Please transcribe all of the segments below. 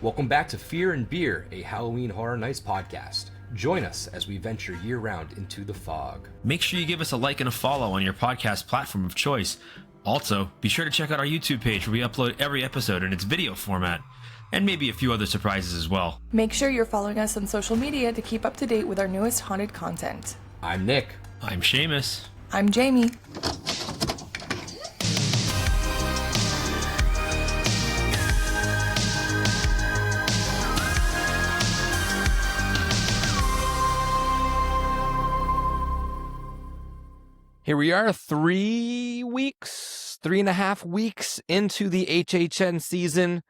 Welcome back to Fear and Beer, a Halloween Horror Nights podcast. Join us as we venture year-round into the fog. Make sure you give us a like and a follow on your podcast platform of choice. Also, be sure to check out our YouTube page where we upload every episode in its video format, and maybe a few other surprises as well. Make sure you're following us on social media to keep up to date with our newest haunted content. I'm Nick. I'm Seamus. I'm Jamie. Here we are 3.5 weeks into the HHN season.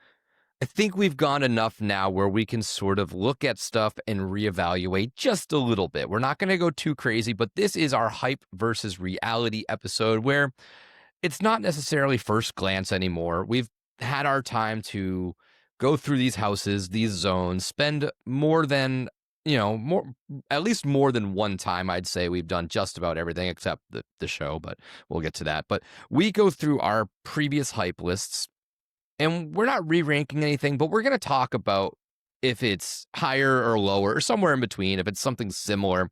I think we've gone enough now where we can sort of look at stuff and reevaluate just a little bit. We're not going to go too crazy, but this is our hype versus reality episode where it's not necessarily first glance anymore. We've had our time to go through these houses, these zones, spend more than at least more than one time. I'd say we've done just about everything except the show, but we'll get to that. But we go through our previous hype lists, and we're not re-ranking anything, but we're going to talk about if it's higher or lower or somewhere in between, if it's something similar.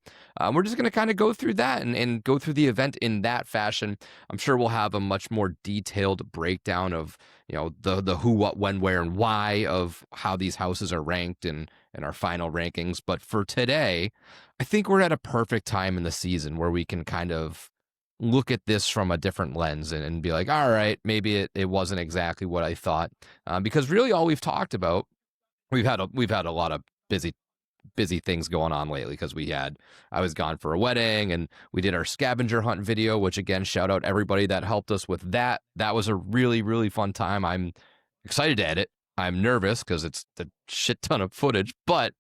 We're just going to kind of go through that and go through the event in that fashion. I'm sure we'll have a much more detailed breakdown of, the who, what, when, where, and why of how these houses are ranked and our final rankings. But for today, I think we're at a perfect time in the season where we can kind of look at this from a different lens and be like, all right, maybe it wasn't exactly what I thought. Because really all we've talked about, we've had a lot of busy things going on lately because I was gone for a wedding and we did our scavenger hunt video, which again, shout out everybody that helped us with that. That was a really, really fun time. I'm excited to edit. I'm nervous because it's a shit ton of footage, but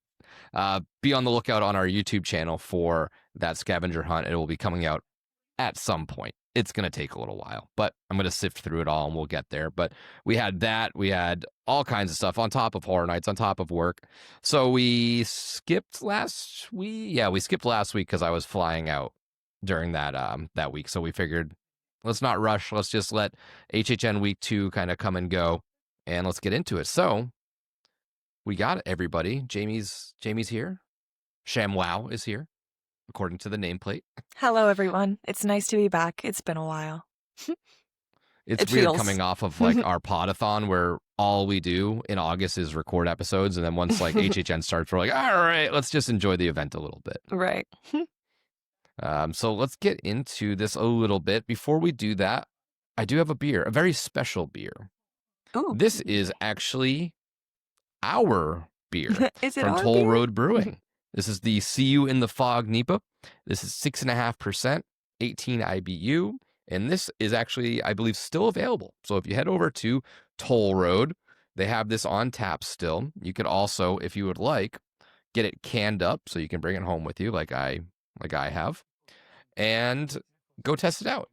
be on the lookout on our YouTube channel for that scavenger hunt. It will be coming out at some point. It's going to take a little while, but I'm going to sift through it all and we'll get there. But we had that. We had all kinds of stuff on top of Horror Nights, on top of work. So we skipped last week. Yeah, we skipped last week because I was flying out during that week. So we figured, let's not rush. Let's just let HHN week 2 kind of come and go, and let's get into it. So we got it, everybody. Jamie's here. ShamWow is here, according to the nameplate. Hello, everyone. It's nice to be back. It's been a while. It's weird coming off of like our podathon where all we do in August is record episodes. And then once like HHN starts, we're like, all right, let's just enjoy the event a little bit. Right. So let's get into this a little bit. Before we do that, I do have a beer, a very special beer. Ooh. This is actually our beer. Is it from our Toll beer? Road Brewing. This is the See You in the Fog NEPA. This is 6.5%, 18 IBU. And this is actually, I believe, still available. So if you head over to Toll Road, they have this on tap still. You could also, if you would like, get it canned up so you can bring it home with you like I have. And go test it out.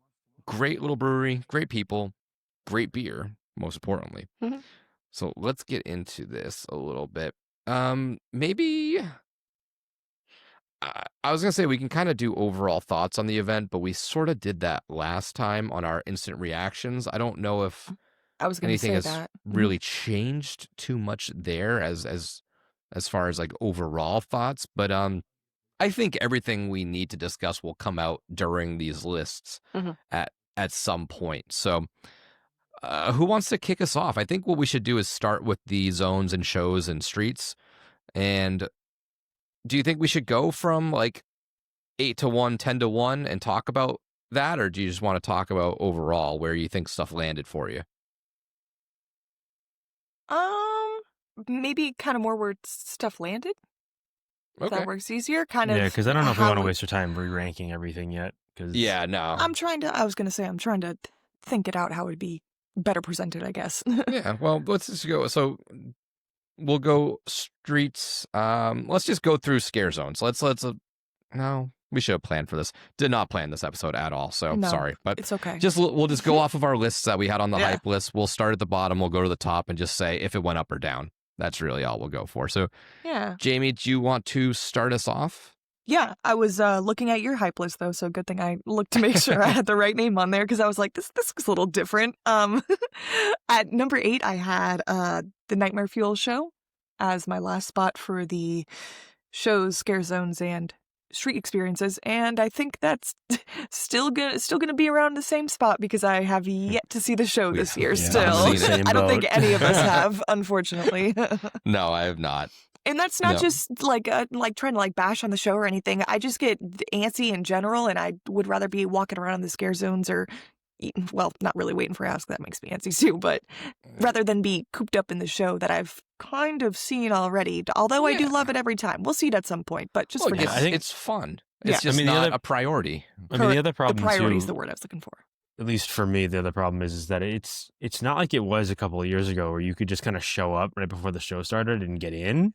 Great little brewery, great people, great beer, most importantly. Mm-hmm. So let's get into this a little bit. Maybe I was going to say we can kind of do overall thoughts on the event, but we sort of did that last time on our instant reactions. I don't know if I was going to anything say has that. really changed too much there as far as like overall thoughts. But I think everything we need to discuss will come out during these lists at some point. So who wants to kick us off? I think what we should do is start with the zones and shows and streets. And do you think we should go from like 8-1, 10-1 and talk about that? Or do you just want to talk about overall where you think stuff landed for you? Maybe kind of more where stuff landed. If Okay. that works easier. Kind of. Yeah, because I don't know if we how want to waste our time re-ranking everything yet. Yeah, no. I'm trying to think it out how it'd be better presented, I guess. Yeah, well, let's just go. So we'll go streets. Let's just go through scare zones. No, we should have planned for this. Did not plan this episode at all. So No, sorry, but it's okay. we'll just go off of our lists that we had on the Yeah. hype list. We'll start at the bottom. We'll go to the top and just say if it went up or down. That's really all we'll go for. So Yeah. Jamie, do you want to start us off? Yeah, I was looking at your hype list though, so good thing I looked to make sure I had the right name on there because I was like, this looks a little different. At number 8, I had the Nightmare Fuel show. as my last spot for the shows, scare zones, and street experiences, and I think that's still gonna be around the same spot because I have yet to see the show this year. Yeah, Still, I've seen it. I don't think Same any of us boat. have, unfortunately. No, I have not. And that's not No. just like trying to like bash on the show or anything. I just get antsy in general, and I would rather be walking around the scare zones or, well, not really waiting for Ask. That makes me antsy too, but rather than be cooped up in the show that I've kind of seen already. Although I do Yeah. love it every time. We'll see it at some point, but just Well, for yeah, now. I think- it's fun. Yeah. It's just I mean, the not other- a priority. I mean, the other The problem priority is too, the word I was looking for. at least for me, the other problem is that it's not like it was a couple of years ago where you could just kind of show up right before the show started and get in.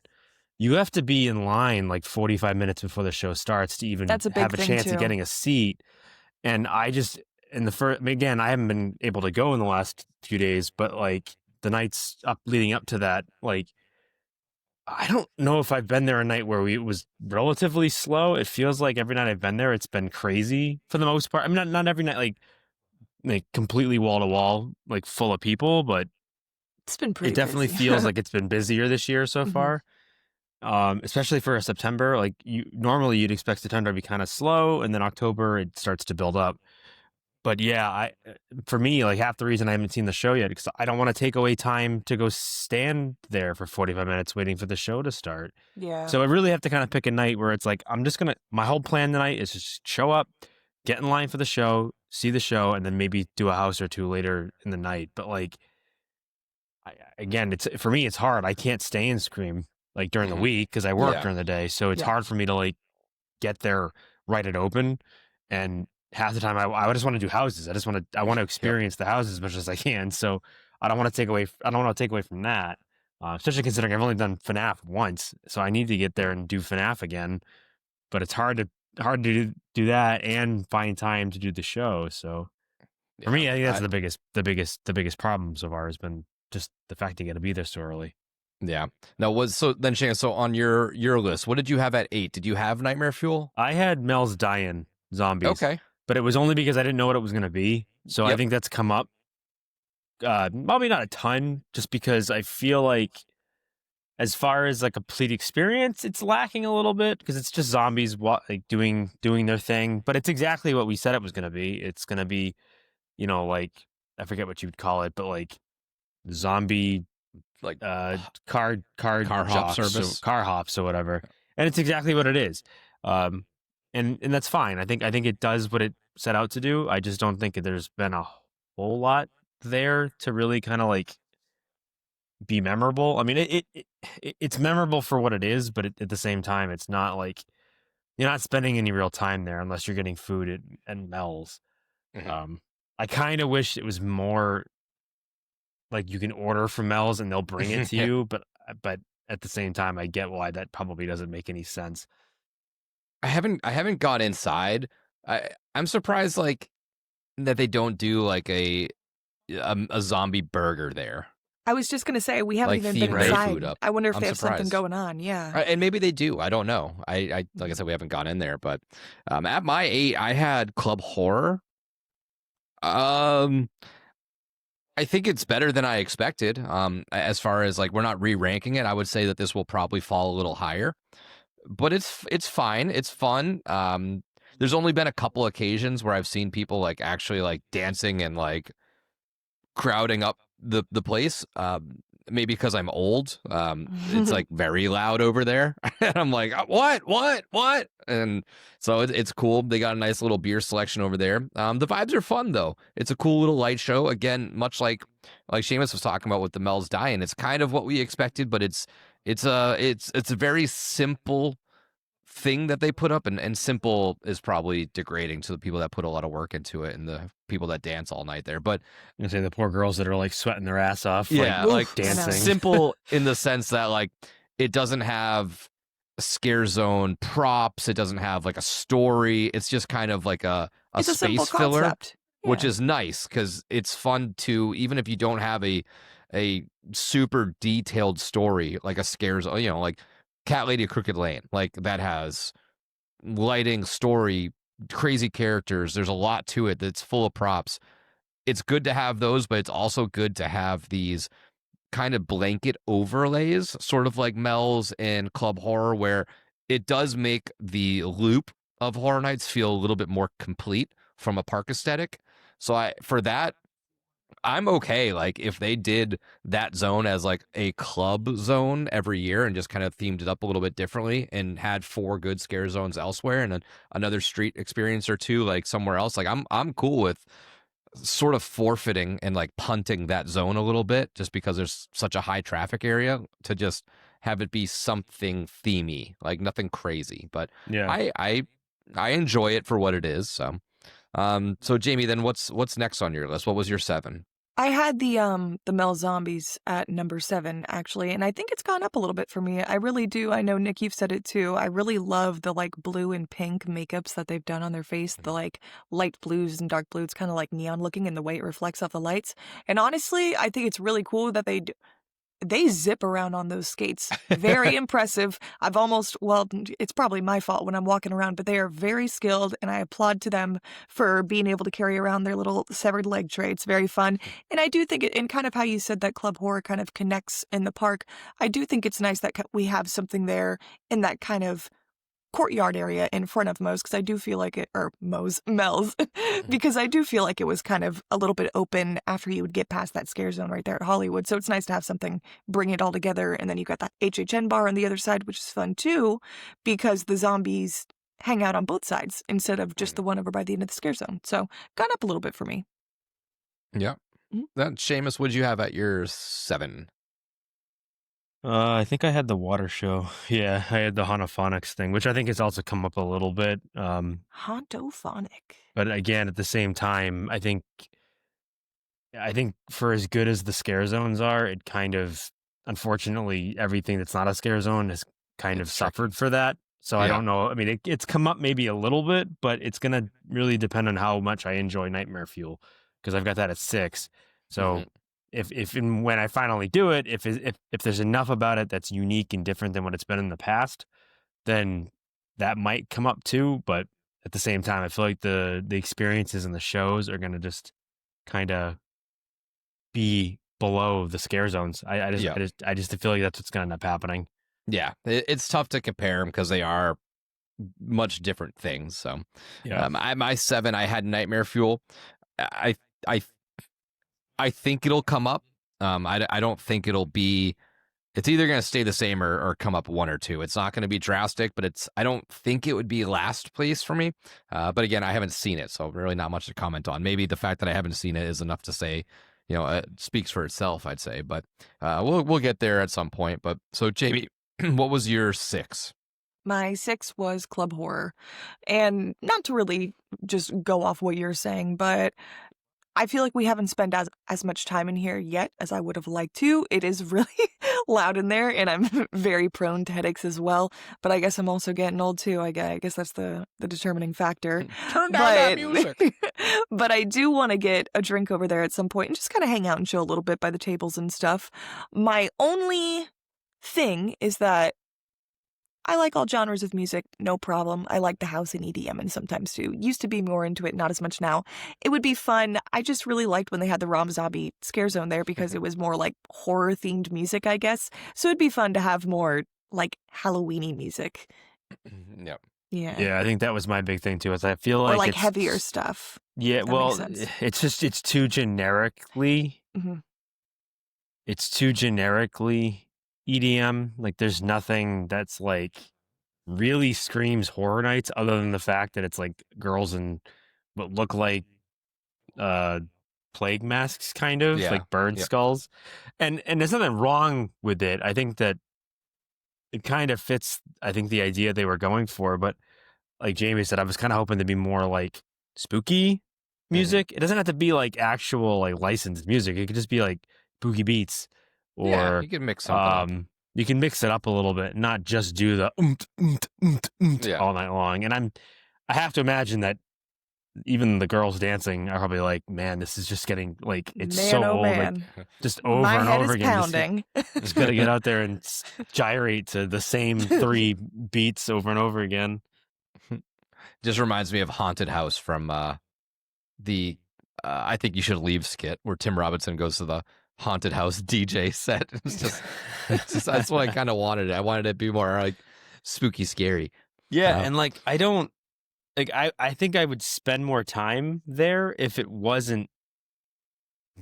You have to be in line like 45 minutes before the show starts to even That's a big have a thing, chance too. of getting a seat. And I just, in the first, again, I haven't been able to go in the last few days, but like the nights leading up to that, like, I don't know if I've been there a night where it was relatively slow. It feels like every night I've been there, it's been crazy for the most part. I mean, not every night, like completely wall to wall, like full of people, but It's been pretty it definitely busy. feels like it's been busier this year so Mhm. far. Especially for a September. Like normally you'd expect September to be kind of slow, and then October it starts to build up. But yeah, for me, like half the reason I haven't seen the show yet because I don't want to take away time to go stand there for 45 minutes waiting for the show to start. Yeah. So I really have to kind of pick a night where it's like my whole plan tonight is just show up, get in line for the show, see the show, and then maybe do a house or two later in the night. But like, again, it's for me, it's hard. I can't stay and scream like during the Mhm. week because I work Yeah. during the day. So it's Yeah. hard for me to like get there right at open. And half the time I just want to do houses. I want to experience the houses as much as I can. So I don't want to take away from that. Especially considering I've only done FNAF once. So I need to get there and do FNAF again. But it's hard to do that and find time to do the show. So for me, I think that's the biggest problem so far has been just the fact you got to be there so early. Yeah. Now, Shane, so on your list, what did you have at 8? Did you have Nightmare Fuel? I had Mel's Die-In Zombies. Okay. But it was only because I didn't know what it was going to be. So I Yep. think that's come up. Probably not a ton, just because I feel like as far as like a complete experience, it's lacking a little bit because it's just zombies like doing their thing. But it's exactly what we said it was going to be. It's going to be, like I forget what you would call it, but like zombie Like car hop jocks, service? car hops or whatever. And it's exactly what it is. And that's fine. I think it does what it set out to do. I just don't think there's been a whole lot there to really kind of like be memorable. I mean, it's memorable for what it is, but at the same time, it's not like you're not spending any real time there unless you're getting food and Mel's. Mhm. I kind of wish it was more like you can order from Mel's and they'll bring it to Yeah. you, but at the same time, I get why that probably doesn't make any sense. I haven't got inside. I'm surprised like that they don't do like a zombie burger there. I was just gonna say we haven't Like, even theme been their inside. food up. I wonder if I'm they have something surprised. going on. Yeah. And maybe they do. I don't know. I like I said, we haven't gone in there, but at my 8, I had Club Horror. I think it's better than I expected. As far as like we're not re-ranking it, I would say that this will probably fall a little higher. But it's fine. It's fun. There's only been a couple occasions where I've seen people like actually like dancing and like crowding up the place. Maybe because I'm old. It's like very loud over there. And I'm like, what? And so it's cool. They got a nice little beer selection over there. The vibes are fun though. It's a cool little light show. Again, much like Seamus was talking about with the Mel's Die-In. It's kind of what we expected, but it's a very simple thing that they put up, and simple is probably degrading to the people that put a lot of work into it and the people that dance all night there. But I'm gonna say the poor girls that are like sweating their ass off, yeah, like dancing. simple in the sense that like it doesn't have a scare zone props, it doesn't have like a story. It's just kind of like a It's a simple space filler, concept. which Yeah. is nice because it's fun to, even if you don't have a super detailed story like a scare zone, like Cat Lady of Crooked Lane, like that has lighting, story, crazy characters. There's a lot to it that's full of props. It's good to have those, but it's also good to have these kind of blanket overlays, sort of like Mel's and Club Horror, where it does make the loop of Horror Nights feel a little bit more complete from a park aesthetic. So for that, I'm okay. Like if they did that zone as like a club zone every year and just kind of themed it up a little bit differently and had 4 good scare zones elsewhere and another street experience or 2 like somewhere else, like I'm cool with sort of forfeiting and like punting that zone a little bit just because there's such a high traffic area to just have it be something themey, like nothing crazy. But Yeah. I enjoy it for what it is. So Jamie, then what's next on your list? What was your 7? I had the Mel Zombies at number 7 actually, and I think it's gone up a little bit for me. I really do. I know Nick, you've said it too. I really love the like blue and pink makeups that they've done on their face. The like light blues and dark blues, kind of like neon looking, and the way it reflects off the lights. And honestly, I think it's really cool that they zip around on those skates. Very impressive. It's probably my fault when I'm walking around, but they are very skilled, and I applaud to them for being able to carry around their little severed leg tray. It's very fun. And I do think and kind of how you said that Club Horror kind of connects in the park, I do think it's nice that we have something there in that kind of courtyard area in front of Moe's, because I do feel like Mel's, because I do feel like it was kind of a little bit open after you would get past that scare zone right there at Hollywood. So it's nice to have something bring it all together. And then you got that HHN bar on the other side, which is fun too, because the zombies hang out on both sides instead of just the one over by the end of the scare zone. So gone up a little bit for me. Yeah. Then Seamus, what'd you have at your 7? I think I had the water show. Yeah, I had the Haunophonics thing, which I think has also come up a little bit. Haunophonic. But again, at the same time, I think for as good as the scare zones are, it kind of, unfortunately, everything that's not a scare zone has kind of suffered for that. So I don't know. I mean, it's come up maybe a little bit, but it's going to really depend on how much I enjoy Nightmare Fuel, because I've got that at 6. So if and when I finally do it, if there's enough about it that's unique and different than what it's been in the past, then that might come up too. But at the same time, I feel like the experiences and the shows are going to just kind of be below the scare zones. I just feel like that's what's going to end up happening. Yeah, it's tough to compare them because they are much different things. So, my 7, I had Nightmare Fuel. I think it'll come up. I don't think it'll be. It's either going to stay the same or come up 1 or 2. It's not going to be drastic, but I don't think it would be last place for me. But again, I haven't seen it, so really not much to comment on. Maybe the fact that I haven't seen it is enough to say, it speaks for itself, I'd say. But we'll get there at some point. But so Jamie, what was your 6? My 6 was Club Horror. And not to really just go off what you're saying, but I feel like we haven't spent as much time in here yet as I would have liked to. It is really loud in there, and I'm very prone to headaches as well. But I guess I'm also getting old too. I guess that's the determining factor. Turn down that music. But I do want to get a drink over there at some point and just kind of hang out and chill a little bit by the tables and stuff. My only thing is that I like all genres of music, no problem. I like the house and EDM and sometimes too. Used to be more into it, not as much now. It would be fun. I just really liked when they had the Rob Zombie scare zone there because it was more like horror themed music, I guess. So it'd be fun to have more like Halloweeny music. Yep. Yeah. Yeah, I think that was my big thing too. Is I feel like or like it's heavier stuff. Yeah, well, it's too generically. Mm-hmm. It's too generically EDM. Like there's nothing that's like really screams Horror Nights other than the fact that it's like girls in what look like plague masks, kind of like bird skulls. And there's nothing wrong with it. I think that it kind of fits, I think, the idea they were going for. But like Jamie said, I was kind of hoping to be more like spooky music. It doesn't have to be like actual like licensed music. It could just be like boogie beats, or you can mix something up. You can mix it up a little bit, not just do the all night long. And I have to imagine that even the girls dancing are probably like, man, this is just getting like, it's so old, like, just over My and head over is again. Pounding. Just gotta get out there and gyrate to the same 3 beats over and over again. Just reminds me of Haunted House from the I Think You Should Leave skit, where Tim Robinson goes to the haunted house DJ set. It's just that's what I kind of wanted. I wanted it to be more like spooky, scary. Yeah, and like I don't like I think I would spend more time there if it wasn't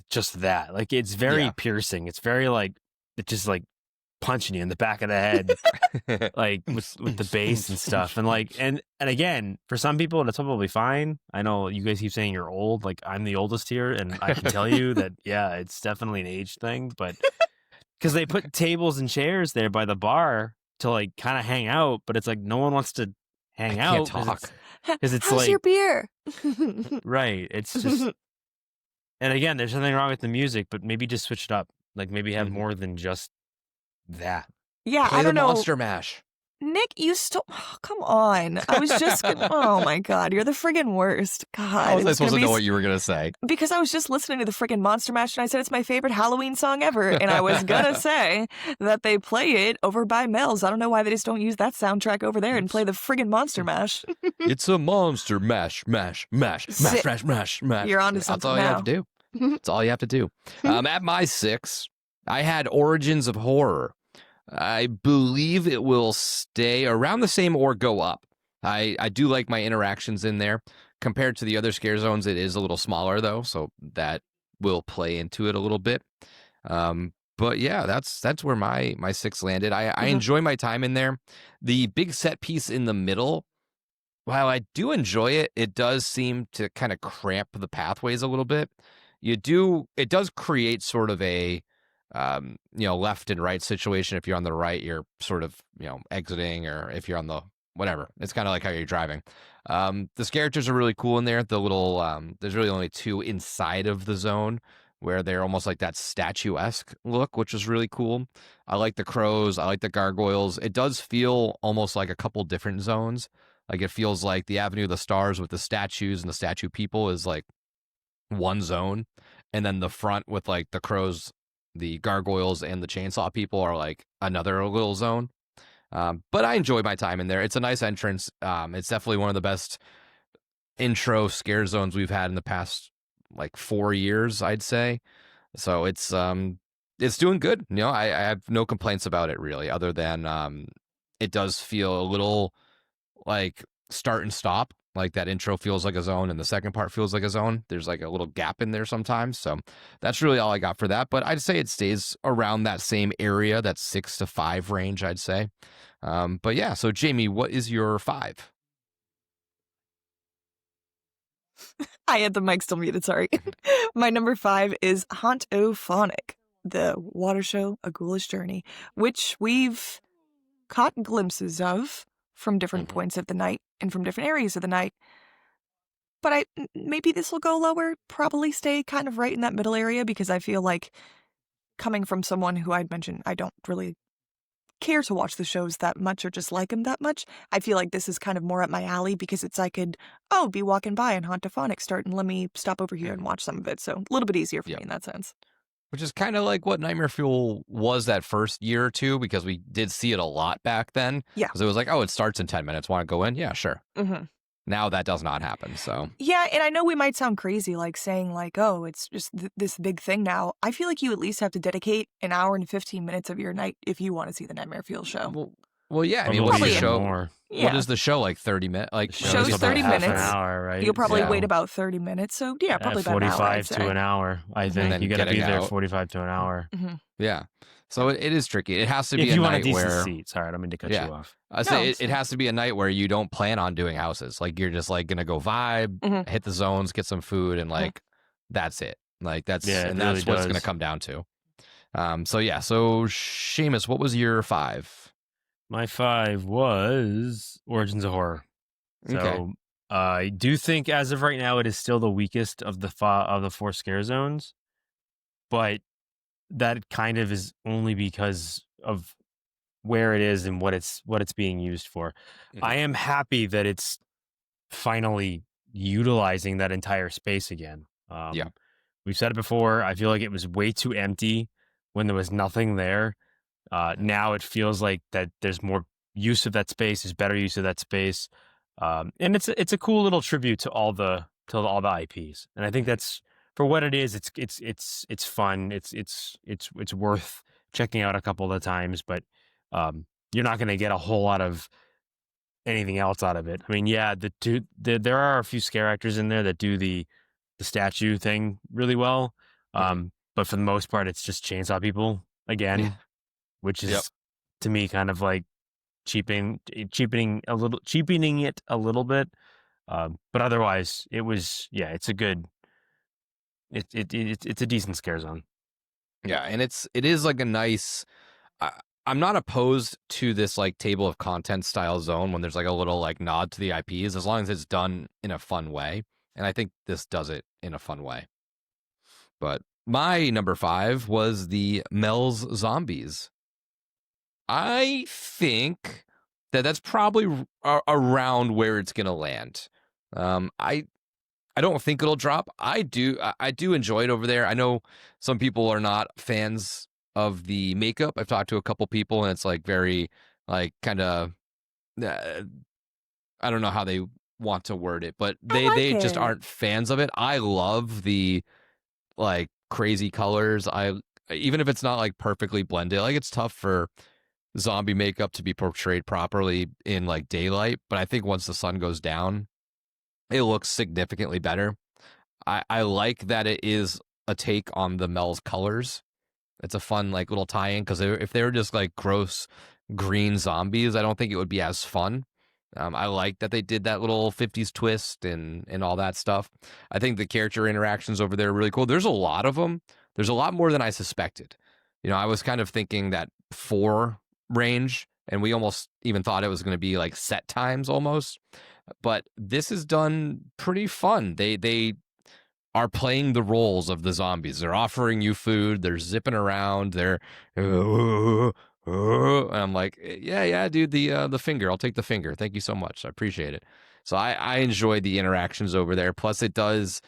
just that. Like it's very piercing. It's very like it just like punching you in the back of the head, like with the bass and stuff. And like and again, for some people that's probably fine. I know you guys keep saying you're old. Like I'm the oldest here, and I can tell you that yeah, it's definitely an age thing. But because they put tables and chairs there by the bar to like kind of hang out, but it's like no one wants to hang out. Can't talk. Because it's How's like your beer? right. It's just and again, there's nothing wrong with the music, but maybe just switch it up. Like maybe have more than just that. Yeah, Play I don't the know. Monster Mash. Nick, you still. Oh, come on. I was just. Oh my God. You're the friggin' worst. God. How was I it's supposed to gonna know be what you were going to say? Because I was just listening to the friggin' Monster Mash and I said it's my favorite Halloween song ever. And I was going to say that they play it over by Mel's. I don't know why they just don't use that soundtrack over there and play the friggin' Monster Mash. It's a Monster Mash, mash, mash, mash, mash, mash, mash. You're onto That's something all now. you have to do. That's all you have to do. At my 6, I had Origins of Horror. I believe it will stay around the same or go up. I do like my interactions in there. Compared to the other scare zones, it is a little smaller, though, so that will play into it a little bit. But yeah, that's where my 6 landed. I enjoy my time in there. The big set piece in the middle, while I do enjoy it, it does seem to kind of cramp the pathways a little bit. It does create sort of a left and right situation. If you're on the right, you're sort of, exiting, or if you're on the whatever, it's kind of like how you're driving. The characters are really cool in there. The little, there's really only 2 inside of the zone where they're almost like that statuesque look, which is really cool. I like the crows. I like the gargoyles. It does feel almost like a couple different zones. Like it feels like the Avenue of the Stars with the statues and the statue people is like one zone. And then the front with like the crows, the gargoyles, and the chainsaw people are like another little zone. But I enjoy my time in there. It's a nice entrance. It's definitely one of the best intro scare zones we've had in the past like 4 years, I'd say. So it's doing good. I have no complaints about it really, other than it does feel a little like start and stop. Like that intro feels like a zone and the second part feels like a zone. There's like a little gap in there sometimes. So that's really all I got for that. But I'd say it stays around that same area, that 6 to 5 range, I'd say. But yeah, so Jamie, what is your 5? I had the mic still muted, sorry. My number 5 is Haunt-O-Phonic, the water show, A Ghoulish Journey, which we've caught glimpses of from different points of the night and from different areas of the night. But maybe this will go lower, probably stay kind of right in that middle area, because I feel like, coming from someone who I'd mentioned I don't really care to watch the shows that much or just like them that much, I feel like this is kind of more up my alley, because it's I could, be walking by and Haunt-O-Phonic start and let me stop over here and watch some of it. So a little bit easier for me in that sense. Which is kind of like what Nightmare Fuel was that first year or two, because we did see it a lot back then. Yeah. Because it was like, it starts in 10 minutes. Want to go in? Yeah, sure. Mm-hmm. Now that does not happen, so. Yeah, and I know we might sound crazy, like saying like, it's just this big thing now. I feel like you at least have to dedicate an hour and 15 minutes of your night if you want to see the Nightmare Fuel show. Well, yeah. I mean, what is the show? More. Yeah. What is the show, like 30 minutes? Like show's 30 minutes. Half an hour, right? You'll probably wait about 30 minutes. So yeah, probably about 45 to an hour. I think you got to be there 45 to an hour. Mm-hmm. Yeah. So it is tricky. It has to be if you a want night a decent where seat. Sorry, I don't mean to cut you off. I say it has to be a night where you don't plan on doing houses. Like you're just like gonna go vibe, hit the zones, get some food, and like that's it. Like that's that's what it's gonna come down to. So Seamus, what was your 5? My 5 was Origins of Horror. So I do think as of right now it is still the weakest of the 4 scare zones, but that kind of is only because of where it is and what it's being used for. I am happy that it's finally utilizing that entire space again. We've said it before. I feel like it was way too empty when there was nothing there. Now it feels like that there's more use of that space, there's better use of that space. And it's a cool little tribute to all the IPs. And I think that's for what it is, it's fun. It's worth checking out a couple of times, but you're not going to get a whole lot of anything else out of it. I mean, yeah, there are a few scare actors in there that do the statue thing really well. But for the most part, it's just chainsaw people again, Yeah. which is Yep. to me kind of like cheapening it a little bit. But otherwise, it's a good, it's a decent scare zone. Yeah, and it is like a nice. I'm not opposed to this like table of contents style zone when there's like a little like nod to the IPs, as long as it's done in a fun way. And I think this does it in a fun way. But my number 5 was the Mel's Zombies. I think that's probably around where it's gonna land. I don't think it'll drop. I do enjoy it over there. I know some people are not fans of the makeup. I've talked to a couple people, and it's like very like kind of I don't know how they want to word it, but they just it. aren't fans of it. I love the like crazy colors. Even if it's not like perfectly blended, like it's tough for zombie makeup to be portrayed properly in like daylight, but I think once the sun goes down, it looks significantly better. I like that it is a take on the Mel's colors. It's a fun like little tie-in, because if they were just like gross green zombies, I don't think it would be as fun. I like that they did that little 50s twist and all that stuff. I think the character interactions over there are really cool. There's a lot of them. There's a lot more than I suspected. I was kind of thinking that 4 range, and we almost even thought it was going to be like set times almost. But this is done pretty fun. They are playing the roles of the zombies. They're offering you food. They're zipping around. They're and I'm like, yeah, dude, the finger. I'll take the finger. Thank you so much. I appreciate it. So I enjoy the interactions over there. Plus, it does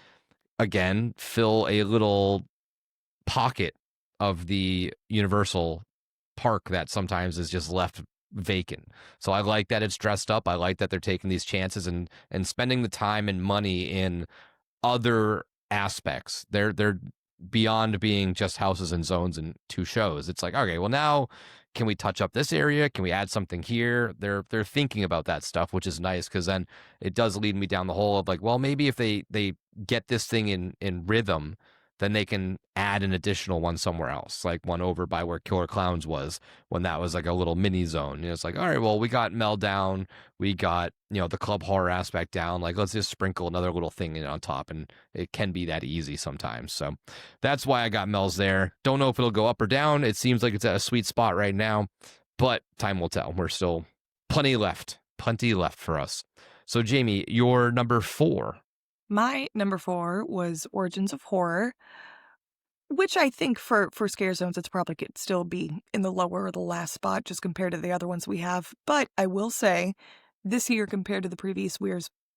again fill a little pocket of the Universal park that sometimes is just left vacant. So I like that it's dressed up. I like that they're taking these chances and spending the time and money in other aspects. They're beyond being just houses and zones and 2 shows. It's like, okay, well now can we touch up this area? Can we add something here? They're thinking about that stuff, which is nice, because then it does lead me down the hole of like, well, maybe if they get this thing in rhythm, then they can add an additional one somewhere else, like one over by where Killer Clowns was, when that was like a little mini zone. It's like, all right, well, we got Mel down, we got the club horror aspect down, like let's just sprinkle another little thing in on top, and it can be that easy sometimes. So that's why I got Mel's there. Don't know if it'll go up or down. It seems like it's at a sweet spot right now, but time will tell. We're still plenty left for us. So Jamie, your number 4. My number 4 was Origins of Horror, which I think for scare zones, it's probably could still be in the lower or the last spot just compared to the other ones we have. But I will say, this year compared to the previous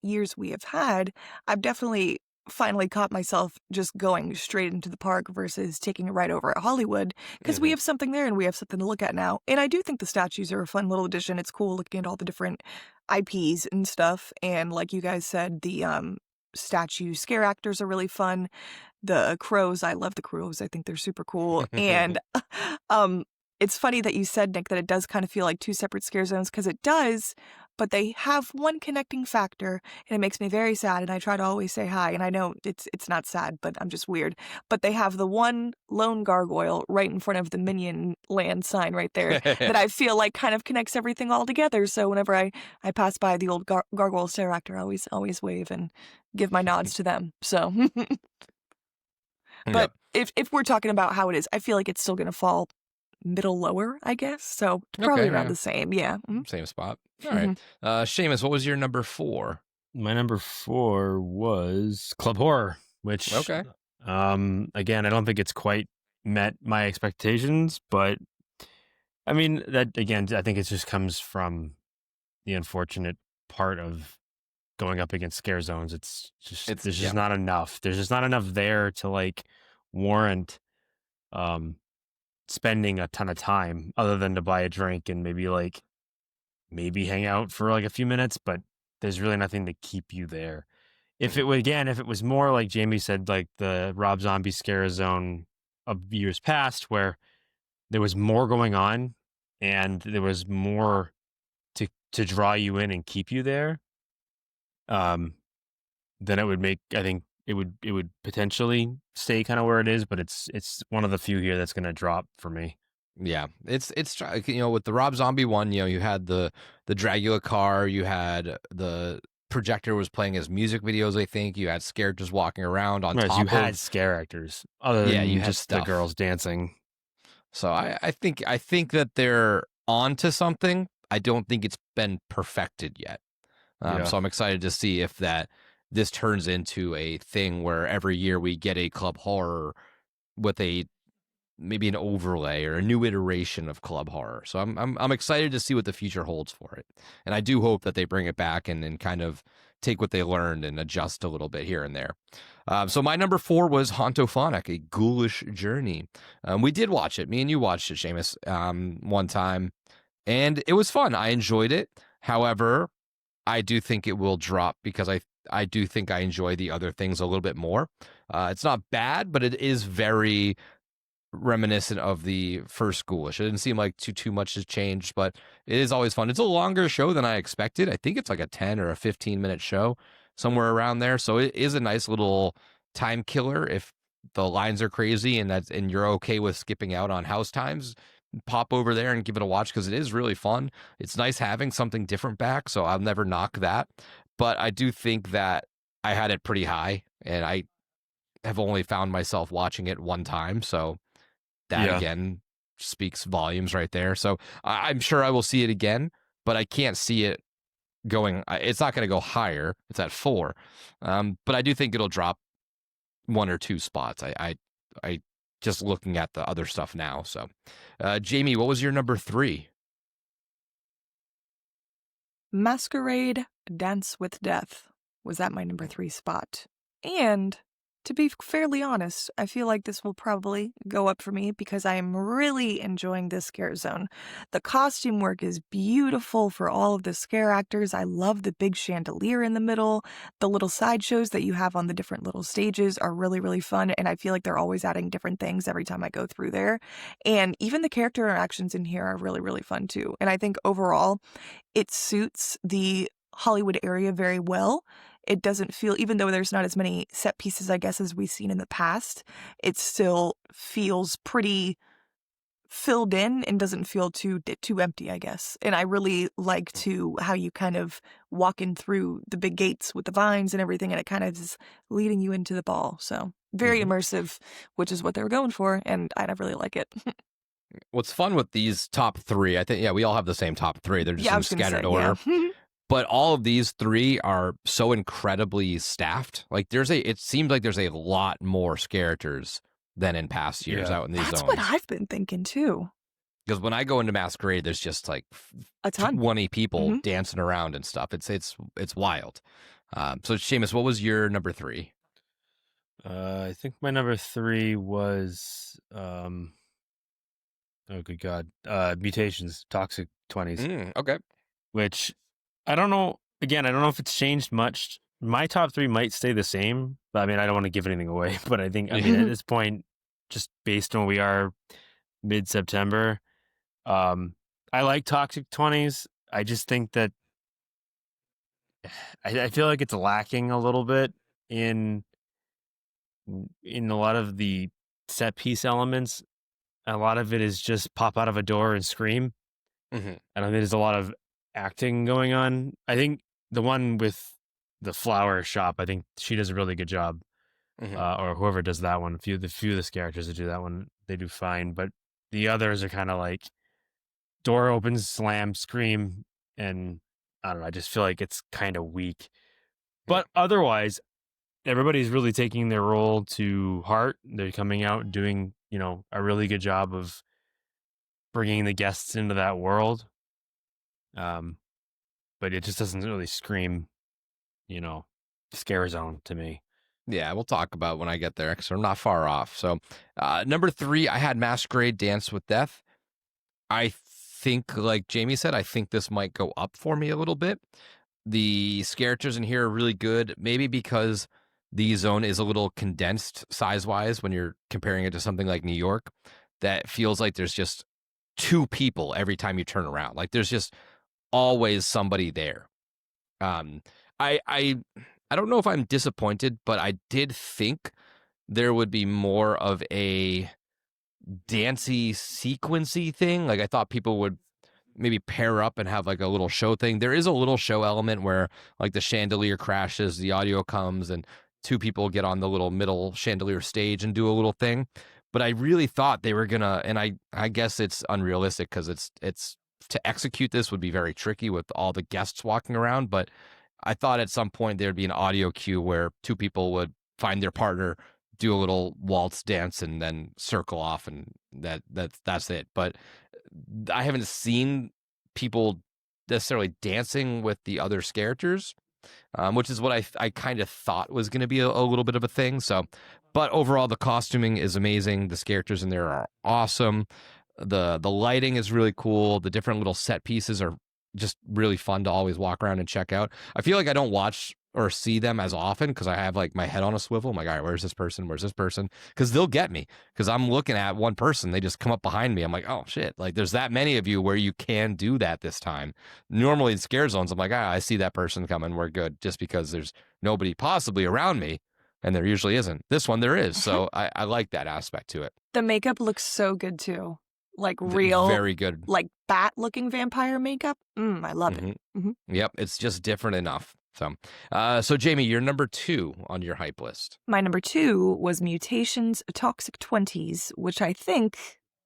years we have had, I've definitely finally caught myself just going straight into the park versus taking a ride over at Hollywood, because we have something there and we have something to look at now. And I do think the statues are a fun little addition. It's cool looking at all the different IPs and stuff. And like you guys said, the statue scare actors are really fun. The crows, I love the crows. I think they're super cool. And it's funny that you said, Nick, that it does kind of feel like 2 separate scare zones, because it does, but they have one connecting factor, and it makes me very sad. And I try to always say hi, and I know it's not sad, but I'm just weird. But they have the one lone gargoyle right in front of the Minion Land sign right there that I feel like kind of connects everything all together. So whenever I pass by the old gargoyle stare actor, I always wave and give my nods to them. So, but if we're talking about how it is, I feel like it's still going to fall middle lower, I guess. So probably around the same. Yeah. Same spot. All right. Seamus, what was your number 4? My number 4 was Club Horror, which again, I don't think it's quite met my expectations, but I mean, that again, I think it just comes from the unfortunate part of going up against scare zones. There's just not enough. There's just not enough there to like warrant spending a ton of time, other than to buy a drink and maybe hang out for like a few minutes, but there's really nothing to keep you there. if it was more like Jamie said, like the Rob Zombie Scare Zone of years past, where there was more going on and there was more to draw you in and keep you there, um, then it would make, I think it would potentially stay kind of where it is, but it's one of the few here that's going to drop for me. Yeah, it's with the Rob Zombie one, you had the Dragula car, you had the projector was playing his music videos. I think you had scared just walking around on Right, so you top had of scare actors other yeah, than you had just the stuff. girls dancing. So I think that they're onto something. I don't think it's been perfected yet. Yeah. So I'm excited to see if this turns into a thing where every year we get a club horror with maybe an overlay or a new iteration of club horror. So I'm excited to see what the future holds for it. And I do hope that they bring it back and kind of take what they learned and adjust a little bit here and there. So my number 4 was Hauntofonic, A Ghoulish Journey. We did watch it. Me and you watched it, Seamus, one time. And it was fun. I enjoyed it. However, I do think it will drop because I do think I enjoy the other things a little bit more. It's not bad, but it is very reminiscent of the first Ghoulish. It didn't seem like too much has changed, but it is always fun. It's a longer show than I expected. I think it's like a 10 or a 15-minute show, somewhere around there. So it is a nice little time killer if the lines are crazy and you're okay with skipping out on house times. Pop over there and give it a watch because it is really fun. It's nice having something different back, so I'll never knock that. But I do think that I had it pretty high, and I have only found myself watching it one time, so that again speaks volumes right there. So I'm sure I will see it again, but I can't see it going. It's not going to go higher. It's at 4, but I do think it'll drop 1 or 2 spots. I just looking at the other stuff now. So, Jamie, what was your number 3? Masquerade Dance with Death was at my number 3 spot. And to be fairly honest, I feel like this will probably go up for me because I am really enjoying this scare zone. The costume work is beautiful for all of the scare actors. I love the big chandelier in the middle. The little sideshows that you have on the different little stages are really, really fun, and I feel like they're always adding different things every time I go through there. And even the character interactions in here are really, really fun too. And I think overall, it suits the Hollywood area very well. It doesn't feel, even though there's not as many set pieces, I guess, as we've seen in the past, it still feels pretty filled in and doesn't feel too empty, I guess. And I really like how you kind of walk in through the big gates with the vines and everything, and it kind of is leading you into the ball. So very immersive, which is what they were going for, and I really like it. What's fun with these top 3, I think, we all have the same top 3. They're just in scattered order. Yeah. But all of these 3 are so incredibly staffed. Like it seems like there's a lot more characters than in past years out in these That's zones. what I've been thinking too. Because when I go into Masquerade, there's just like A ton. 20 people dancing around and stuff. It's wild. So Seamus, what was your number 3? I think my number 3 was oh good God, Mutations, Toxic 20s. Okay. Which I don't know. Again, I don't know if it's changed much. My top 3 might stay the same, but I mean, I don't want to give anything away. But I think, at this point, just based on where we are, mid-September, I like Toxic 20s. I just think that I feel like it's lacking a little bit in a lot of the set piece elements. A lot of it is just pop out of a door and scream. And I think there's a lot of acting going on. I think the one with the flower shop, I think she does a really good job. Or whoever does that one. A few of the characters that do that one, they do fine. But the others are kind of like door opens, slam, scream, and I don't know. I just feel like it's kind of weak. But otherwise, everybody's really taking their role to heart. They're coming out and doing, a really good job of bringing the guests into that world. But it just doesn't really scream, scare zone to me. Yeah, we'll talk about when I get there because we're not far off. So, number 3, I had Masquerade Dance with Death. I think, like Jamie said, I think this might go up for me a little bit. The characters in here are really good, maybe because the zone is a little condensed size-wise when you're comparing it to something like New York. That feels like there's just two people every time you turn around. Like there's just always somebody there. Um, I don't know if I'm disappointed, but I did think there would be more of a dancey sequency thing. Like I thought people would maybe pair up and have like a little show thing. There is a little show element where like the chandelier crashes, the audio comes, and two people get on the little middle chandelier stage and do a little thing. But I really thought they were gonna, and I guess it's unrealistic because it's to execute this would be very tricky with all the guests walking around. But I thought at some point there'd be an audio cue where two people would find their partner, do a little waltz dance, and then circle off, and that's it. But I haven't seen people necessarily dancing with the other characters, which is what I kind of thought was going to be a little bit of a thing. So, but overall, the costuming is amazing. The characters in there are awesome. The lighting is really cool. The different little set pieces are just really fun to always walk around and check out. I feel like I don't watch or see them as often because I have like my head on a swivel. I'm like, all right, where's this person? Where's this person? Because they'll get me because I'm looking at one person. They just come up behind me. I'm like, oh shit. Like there's that many of you where you can do that this time. Normally in scare zones, I'm like, I see that person coming. We're good just because there's nobody possibly around me. And there usually isn't. This one there is. So I like that aspect to it. The makeup looks so good too. Like real, very good, like bat looking vampire makeup. I love it. Yep. It's just different enough. So Jamie, you're number 2 on your hype list. My number 2 was Mutations Toxic 20s, which I think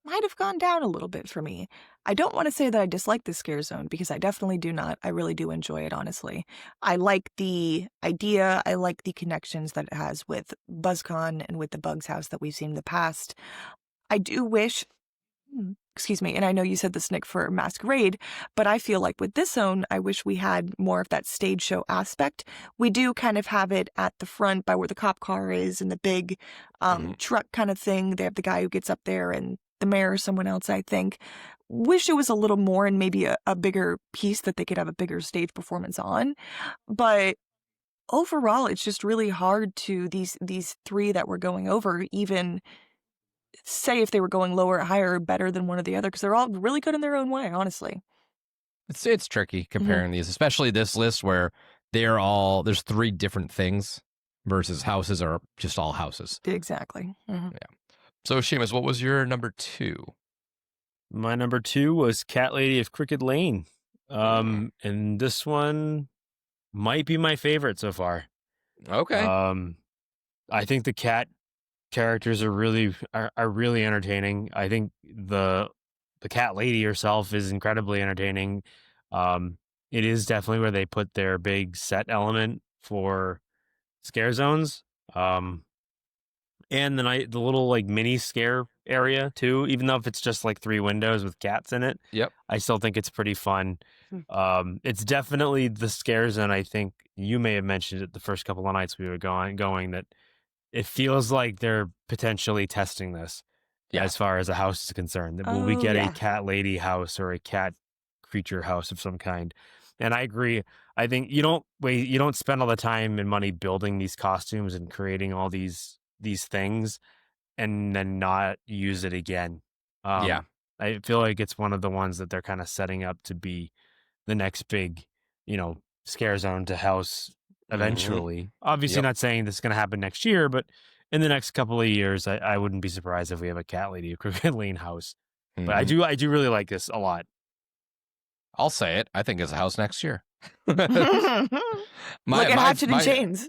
might have gone down a little bit for me. I don't want to say that I dislike the scare zone because I definitely do not. I really do enjoy it, honestly. I like the idea. I like the connections that it has with BuzzCon and with the Bugs house that we've seen in the past. I do wish... Excuse me, and I know you said this, Nick, for Masquerade, but I feel like with this zone, I wish we had more of that stage show aspect. We do kind of have it at the front by where the cop car is and the big truck kind of thing. They have the guy who gets up there and the mayor or someone else, I think. Wish it was a little more and maybe a bigger piece that they could have a bigger stage performance on. But overall, it's just really hard to, these 3 that we're going over, even say if they were going lower or higher or better than one or the other, because they're all really good in their own way, honestly. It's tricky comparing these, especially this list where there's 3 different things versus houses are just all houses. Exactly. Yeah. So Seamus, what was your number 2? My number 2 was Cat Lady of Crooked Lane. And this one might be my favorite so far. Okay. I think the cat characters are really entertaining. I think the cat lady herself is incredibly entertaining. It is definitely where they put their big set element for scare zones. And then the little like mini scare area too, even though if it's just like 3 windows with cats in it. Yep. I still think it's pretty fun. It's definitely the scare zone. I think you may have mentioned it the first couple of nights we were going that it feels like they're potentially testing this as far as a house is concerned. Will we get a cat lady house or a cat creature house of some kind? And I agree. I think you don't spend all the time and money building these costumes and creating all these things and then not use it again. I feel like it's one of the ones that they're kind of setting up to be the next big, scare zone to house eventually. Obviously not saying this is going to happen next year, but in the next couple of years, I wouldn't be surprised if we have a Cat Lady of Crooked Lane house. But I do really like this a lot. I'll say it. I think it's a house next year. Look at Hatchet and Chains.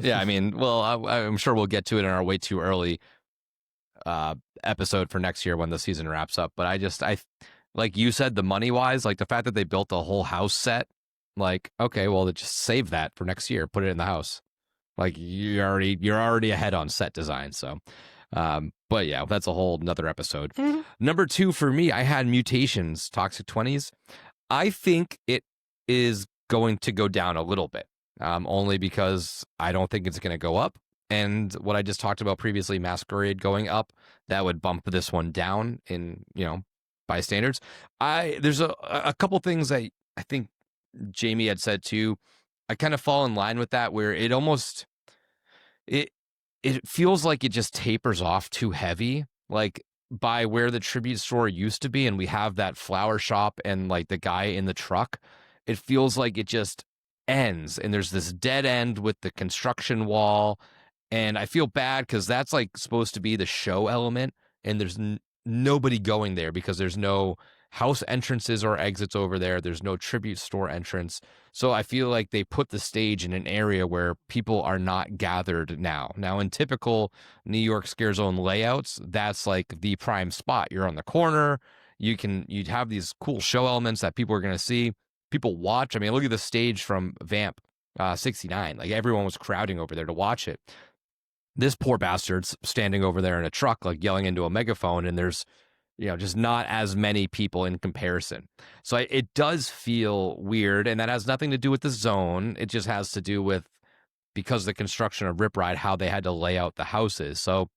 I mean, well, I'm sure we'll get to it in our way too early episode for next year when the season wraps up. But I like you said, the money wise, like the fact that they built a whole house set, like, okay, well, just save that for next year, put it in the house. Like you're already ahead on set design. So, but yeah, that's a whole nother episode. Number 2 for me, I had Mutations Toxic 20s. I think it is going to go down a little bit, only because I don't think it's going to go up. And what I just talked about previously, Masquerade going up, that would bump this one down in, by standards. There's a couple things that I think Jamie had said too, I kind of fall in line with that, where it almost it it feels like it just tapers off too heavy, like by where the tribute store used to be, and we have that flower shop and like the guy in the truck. It feels like it just ends, and there's this dead end with the construction wall, and I feel bad because that's like supposed to be the show element, and there's nobody going there because there's no house entrances or exits over there. There's no tribute store entrance. So I feel like they put the stage in an area where people are not gathered now. Now, in typical New York Scare Zone layouts, that's like the prime spot. You're on the corner. You'd have these cool show elements that people are going to see. People watch. I mean, look at the stage from Vamp 69. Like everyone was crowding over there to watch it. This poor bastard's standing over there in a truck, like yelling into a megaphone, and there's just not as many people in comparison. So it does feel weird, and that has nothing to do with the zone. It just has to do with, because of the construction of Rip Ride, how they had to lay out the houses. So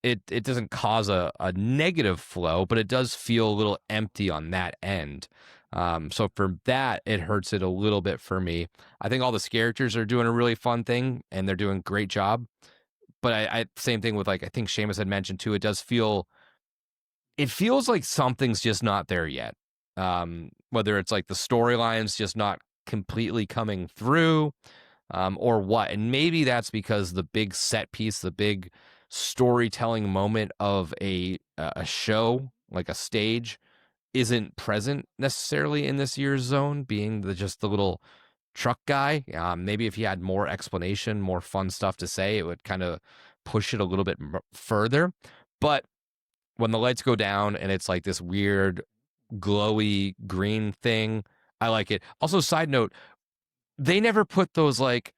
it doesn't cause a negative flow, but it does feel a little empty on that end. So for that, it hurts it a little bit for me. I think all the characters are doing a really fun thing, and they're doing a great job. But I same thing with, like, I think Seamus had mentioned too, it feels like something's just not there yet. Whether it's like the storyline's just not completely coming through, or what. And maybe that's because the big set piece, the big storytelling moment of a show, like a stage, isn't present necessarily in this year's zone, being just the little truck guy. Maybe if he had more explanation, more fun stuff to say, it would kind of push it a little bit further. But when the lights go down and it's like this weird glowy green thing, I like it. Also, side note, they never put those like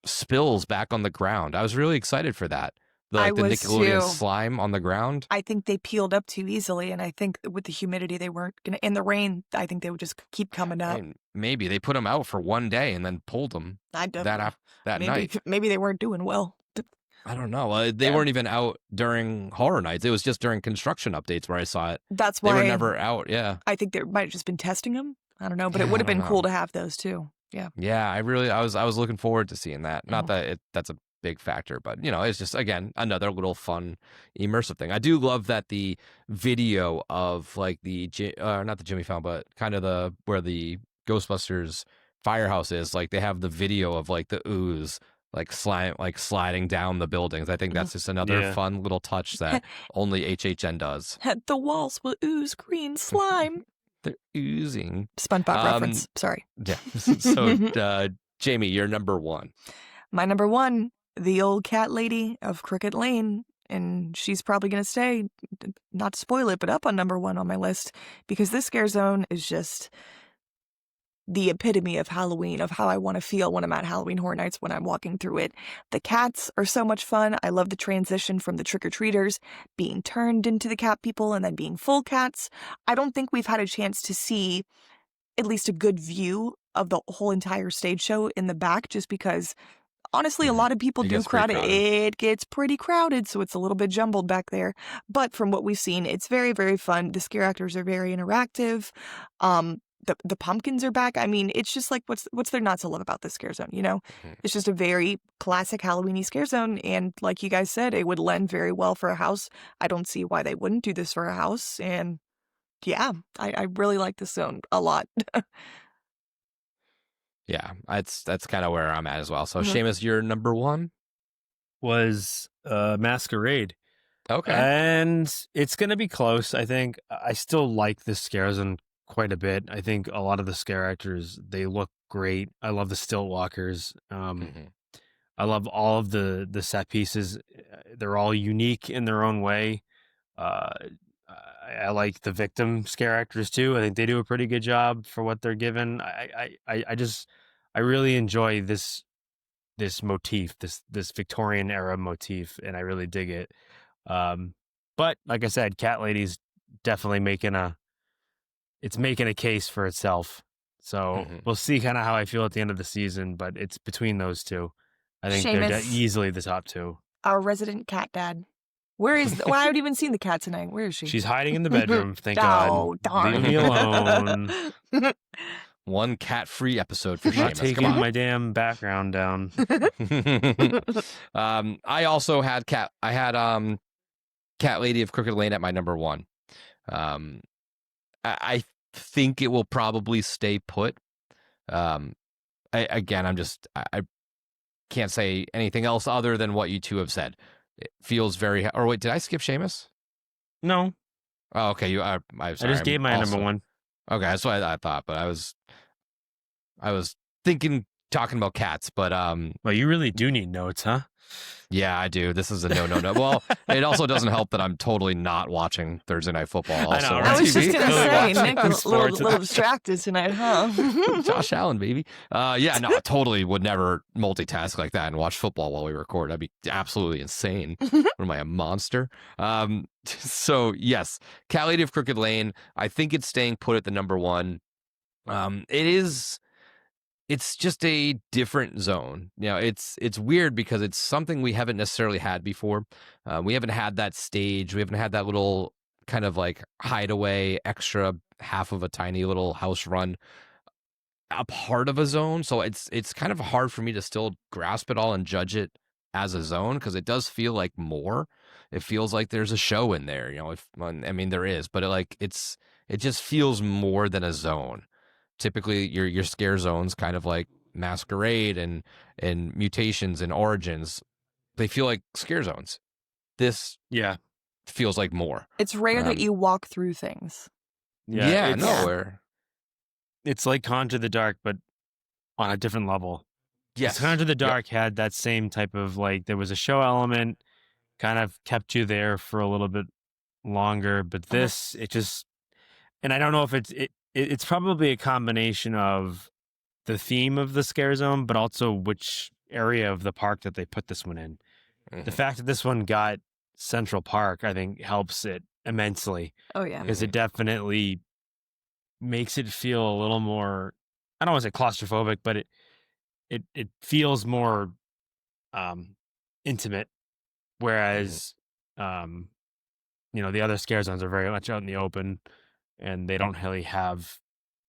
spills back on the ground. I was really excited for that. I The was Nickelodeon too. slime on the ground. I think they peeled up too easily, and I think with the humidity, they weren't gonna. In the rain, I think they would just keep coming up. And maybe they put them out for one day and then pulled them that night. Maybe they weren't doing well. I don't know. They weren't even out during Horror Nights. It was just during construction updates where I saw it. That's They why were never out. Yeah. I think they might have just been testing them. I don't know, but Yeah, it would I have been don't cool know. to have those too. Yeah. Yeah, I was looking forward to seeing that. Not Mhm. that that's a big factor, but it's just, again, another little fun immersive thing. I do love that the video of like not the Jimmy Fallon, but kind of where the Ghostbusters firehouse is, like they have the video of like the ooze like sliding down the buildings. I think that's just another fun little touch that only HHN does. The walls will ooze green slime. They're oozing. SpongeBob reference. Sorry. Yeah. So Jamie, you're number one. My number one, the old cat lady of Crooked Lane. And she's probably going to stay, not to spoil it, but up on number one on my list, because this Scare Zone is just the epitome of Halloween, of how I want to feel when I'm at Halloween Horror Nights, when I'm walking through it. The cats are so much fun. I love the transition from the trick-or-treaters being turned into the cat people and then being full cats. I don't think we've had a chance to see at least a good view of the whole entire stage show in the back, just because honestly, a lot of people do crowd it. It gets pretty crowded, so it's a little bit jumbled back there. But from what we've seen, it's very, very fun. The scare actors are very interactive. The pumpkins are back. I mean, it's just like, what's there not to love about this Scare Zone, It's just a very classic Halloween-y Scare Zone, and like you guys said, it would lend very well for a house. I don't see why they wouldn't do this for a house, and yeah, I really like this zone a lot. Yeah, that's kind of where I'm at as well. So Seamus, you're number one? Was Masquerade. Okay. And it's going to be close, I think. I still like the Scare Zone quite a bit. I think a lot of the scare actors, they look great. I love the stilt walkers. I love all of the set pieces. They're all unique in their own way. I like the victim scare actors too. I think they do a pretty good job for what they're given. I really enjoy this motif, this Victorian era motif, and I really dig it. But like I said, Cat Lady's definitely making a case for itself. So we'll see kind of how I feel at the end of the season, but it's between those two. I think they're Seamus, easily the top two. our resident cat dad. Where is well, I haven't even seen the cat tonight. Where is she? She's hiding in the bedroom, thank Oh, God. darn. Leave me alone. one cat-free episode for I'm not Seamus. taking Come on. my damn background down. I also had Cat Lady of Crooked Lane at my number 1. I think it will probably stay put. I can't say anything else other than what you two have said. It feels very. Or wait, did I skip Seamus? No, Oh, okay. I'm I sorry. just gave my number 1. Okay, that's what I thought, but I was thinking talking about cats, but Well, you really do need notes, huh? yeah, I do. This is a no. Well, it also doesn't help that I'm totally not watching Thursday Night Football. I know, Also right? I on was just TV. gonna Really say, watching Nick, a sports. little distracted tonight, huh? Josh Allen, baby. Yeah, no, I totally would never multitask like that and watch football while we record. That'd be absolutely insane. What am I, a monster? So yes, Cat Lady of Crooked Lane. I think it's staying put at the number 1. It's just a different zone. It's weird because it's something we haven't necessarily had before. We haven't had that stage. We haven't had that little kind of like hideaway extra half of a tiny little house run a part of a zone. So it's kind of hard for me to still grasp it all and judge it as a zone because it does feel like more. It feels like there's a show in there. There is, but it just feels more than a zone. Typically, your scare zones, kind of like Masquerade and Mutations and Origins, they feel like scare zones. This Yeah. feels like more. It's rare that you walk through things. Yeah, it's, nowhere. It's like Conjure the Dark, but on a different level. Yes, Conjure the Dark had that same type of like there was a show element, kind of kept you there for a little bit longer. But this, it just, and I don't know if it's probably a combination of the theme of the scare zone, but also which area of the park that they put this one in. Mhm. The fact that this one got Central Park, I think, helps it immensely Oh yeah. because it definitely makes it feel a little more, I don't want to say claustrophobic, but it feels more intimate. Whereas, the other scare zones are very much out in the open and they don't really have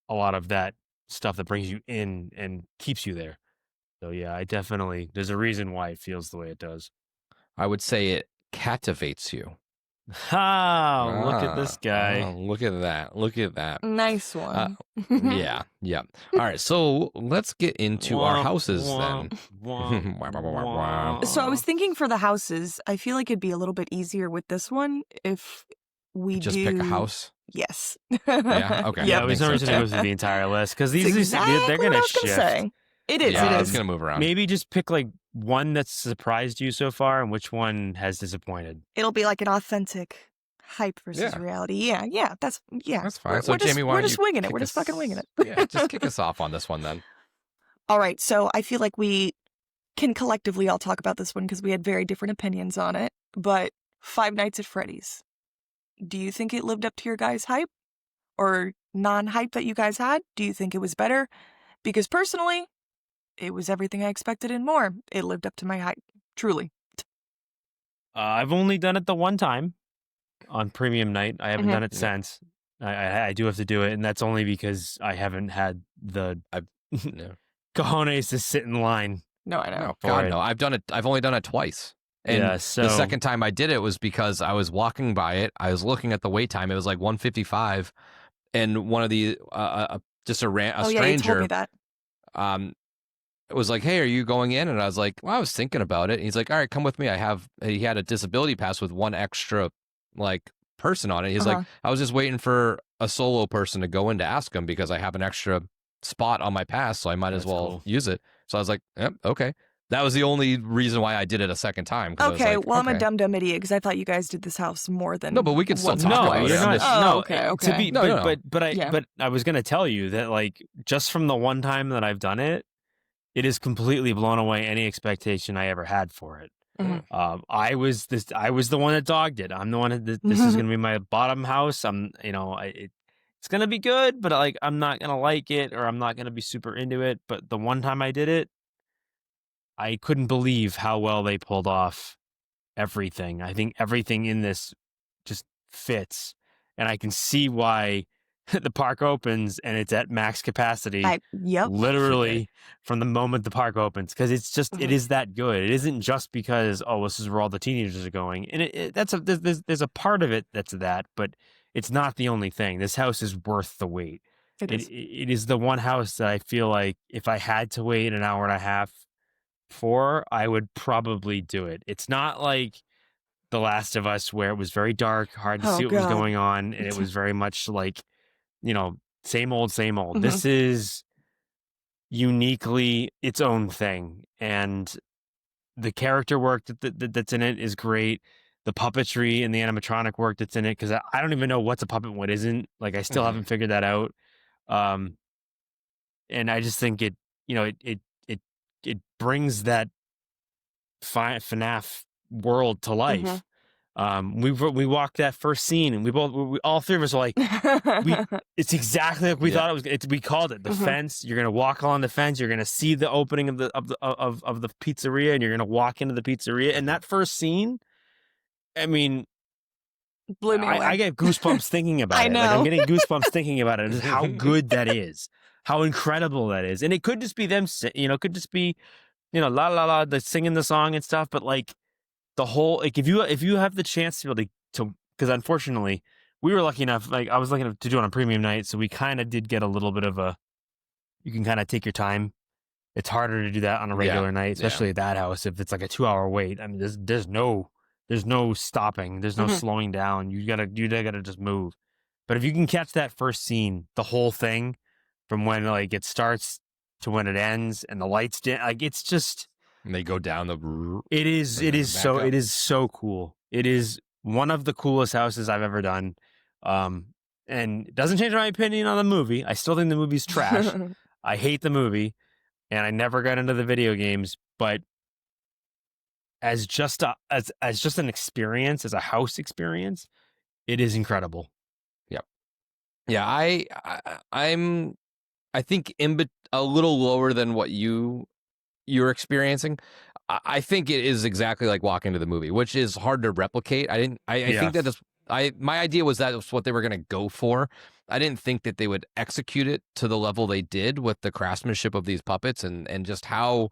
a lot of that stuff that brings you in and keeps you there. So yeah, there's a reason why it feels the way it does. I would say it captivates you. Oh, look at this guy. Look at that. Look at that. Nice one. Yeah. All right, so let's get into our houses then. So I was thinking for the houses, I feel like it'd be a little bit easier with this one if we Just do pick a house. Yes. Yeah, okay. Yeah, That we makes don't sense. reason to go through the entire list because That's they're exactly gonna what I was shift. say. It is. Yeah, It it's is. gonna move around. Maybe just pick like one that's surprised you so far and which one has disappointed. It'll be like an authentic hype versus Yeah. reality. Yeah. That's fine. So We're just, Jamie, why we're don't just you winging it. kick We're just us- fucking winging it. Yeah, just kick us off on this one then. All right. So I feel like we can collectively all talk about this one because we had very different opinions on it. But Five Nights at Freddy's. Do you think it lived up to your guys' hype or non-hype that you guys had? Do you think it was better? Because personally, it was everything I expected and more. It lived up to my hype. Truly. I've only done it the one time on premium night. I haven't Mhm. done it since. I do have to do it, and that's only because I haven't had the No. cojones to sit in line. No, I know. No, for God, it. no. I've only done it twice. And Yeah, the so- second time I did it was because I was walking by it. I was looking at the wait time. It was like 1:55, and one of the just a Oh yeah, you told stranger me that. it was like, "Hey, are you going in?" And I was like, "Well, I was thinking about it." And he's like, "All right, come with me. He had a disability pass with one extra like person on it." He's like, "I was just waiting for a solo person to go in to ask him because I have an extra spot on my pass, so I might as That's well cool. use it." So I was like, "Yep, okay." That was the only reason why I did it a second time. 'Cause I was Okay, like, well, I'm a okay. dumb idiot because I thought you guys did this house more than No, but we can still once talk or about No, it. twice. you're I'm not. just- no, okay, to okay. be, No, but, no. Yeah. but I was gonna tell you that like just from the one time that I've done it, it has completely blown away any expectation I ever had for it. Mhm. I was the one that dogged it. I'm the one that this is gonna be my bottom house. It's gonna be good, but like I'm not gonna like it or I'm not gonna be super into it. But the one time I did it, I couldn't believe how well they pulled off everything. I think everything in this just fits, and I can see why the park opens and it's at max capacity. Yep. Literally from the moment the park opens, because it's just it is that good. It isn't just because this is where all the teenagers are going, and there's a part of it that's that, but it's not the only thing. This house is worth the wait. It is the one house that I feel like if I had to wait an hour and a half for, I would probably do it. It's not like The Last of Us where it was very dark, hard to see what was going on, and it was very much like, same old, same old. This is uniquely its own thing, and the character work that's in it is great. The puppetry and the animatronic work that's in it, because I don't even know what's a puppet and what isn't. Like, I still haven't figured that out. And I just think it brings that FNAF world to life. We walked that first scene, and we all three of us are like, it's exactly like we thought it was. We called it the fence. You're gonna walk along the fence. You're gonna see the opening of the pizzeria, and you're gonna walk into the pizzeria. And that first scene, I mean, blew me away. I get goosebumps thinking about I it. know. Like, I'm getting goosebumps thinking about it. How good that is. How incredible that is. And it could just be them, it could just be, la la la, the singing the song and stuff. But like the whole, like if you have the chance to be able to, because unfortunately we were lucky enough, like I was lucky enough to do it on a premium night, so we kind of did get a little bit of you can kind of take your time. It's harder to do that on a regular night, especially at that house if it's like a 2-hour wait. I mean, there's no stopping, there's no slowing down. You gotta just move. But if you can catch that first scene, the whole thing, from when like it starts to when it ends, and the lights like it's just. And they go down the. It is so cool. It is one of the coolest houses I've ever done. And it doesn't change my opinion on the movie. I still think the movie's trash. I hate the movie, and I never got into the video games. But as just an experience, as a house experience, it is incredible. Yep. Yeah, I think a little lower than what you're experiencing. I think it is exactly like walking to the movie, which is hard to replicate. I think that my idea was that was what they were going to go for. I didn't think that they would execute it to the level they did with the craftsmanship of these puppets and just how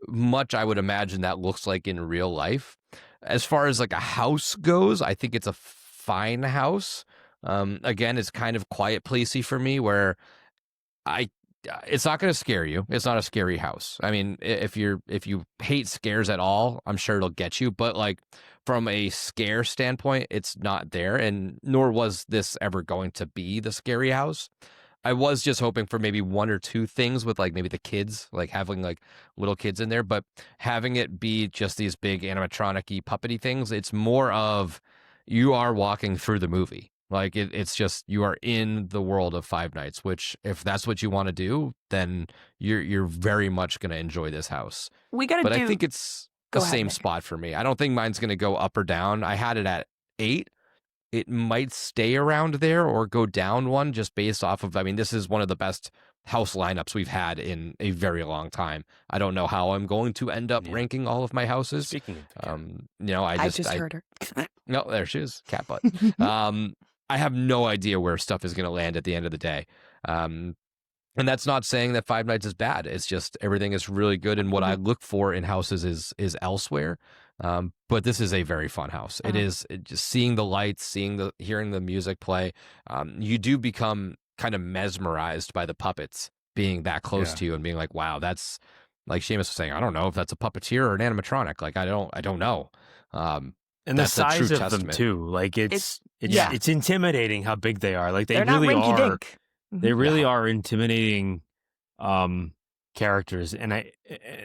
much I would imagine that looks like in real life. As far as like a house goes, I think it's a fine house. Again, it's kind of quiet placey for me, where it's not going to scare you. It's not a scary house. I mean, if you hate scares at all, I'm sure it'll get you. But like from a scare standpoint, it's not there, and nor was this ever going to be the scary house. I was just hoping for maybe one or two things with like maybe the kids, like having like little kids in there, but having it be just these big animatronic-y puppety things, it's more of you are walking through the movie. Like it's just you are in the world of Five Nights, which if that's what you want to do, then you're very much going to enjoy this house. But I think it's the same spot for me. I don't think mine's going to go up or down. I had it at 8. It might stay around there or go down one just based off of, I mean, this is one of the best house lineups we've had in a very long time. I don't know how I'm going to end up ranking all of my houses. Speaking of, I just heard her. No, there she is, cat butt. I have no idea where stuff is going to land at the end of the day. And that's not saying that Five Nights is bad. It's just everything is really good. And what I look for in houses is elsewhere. But this is a very fun house. It is just seeing the lights, hearing the music play. You do become kind of mesmerized by the puppets being that close to you and being like, wow, that's like Seamus was saying, I don't know if that's a puppeteer or an animatronic. Like, I don't know. And the size of them too. Like it's intimidating how big they are. Like they're really are. They really are intimidating characters. And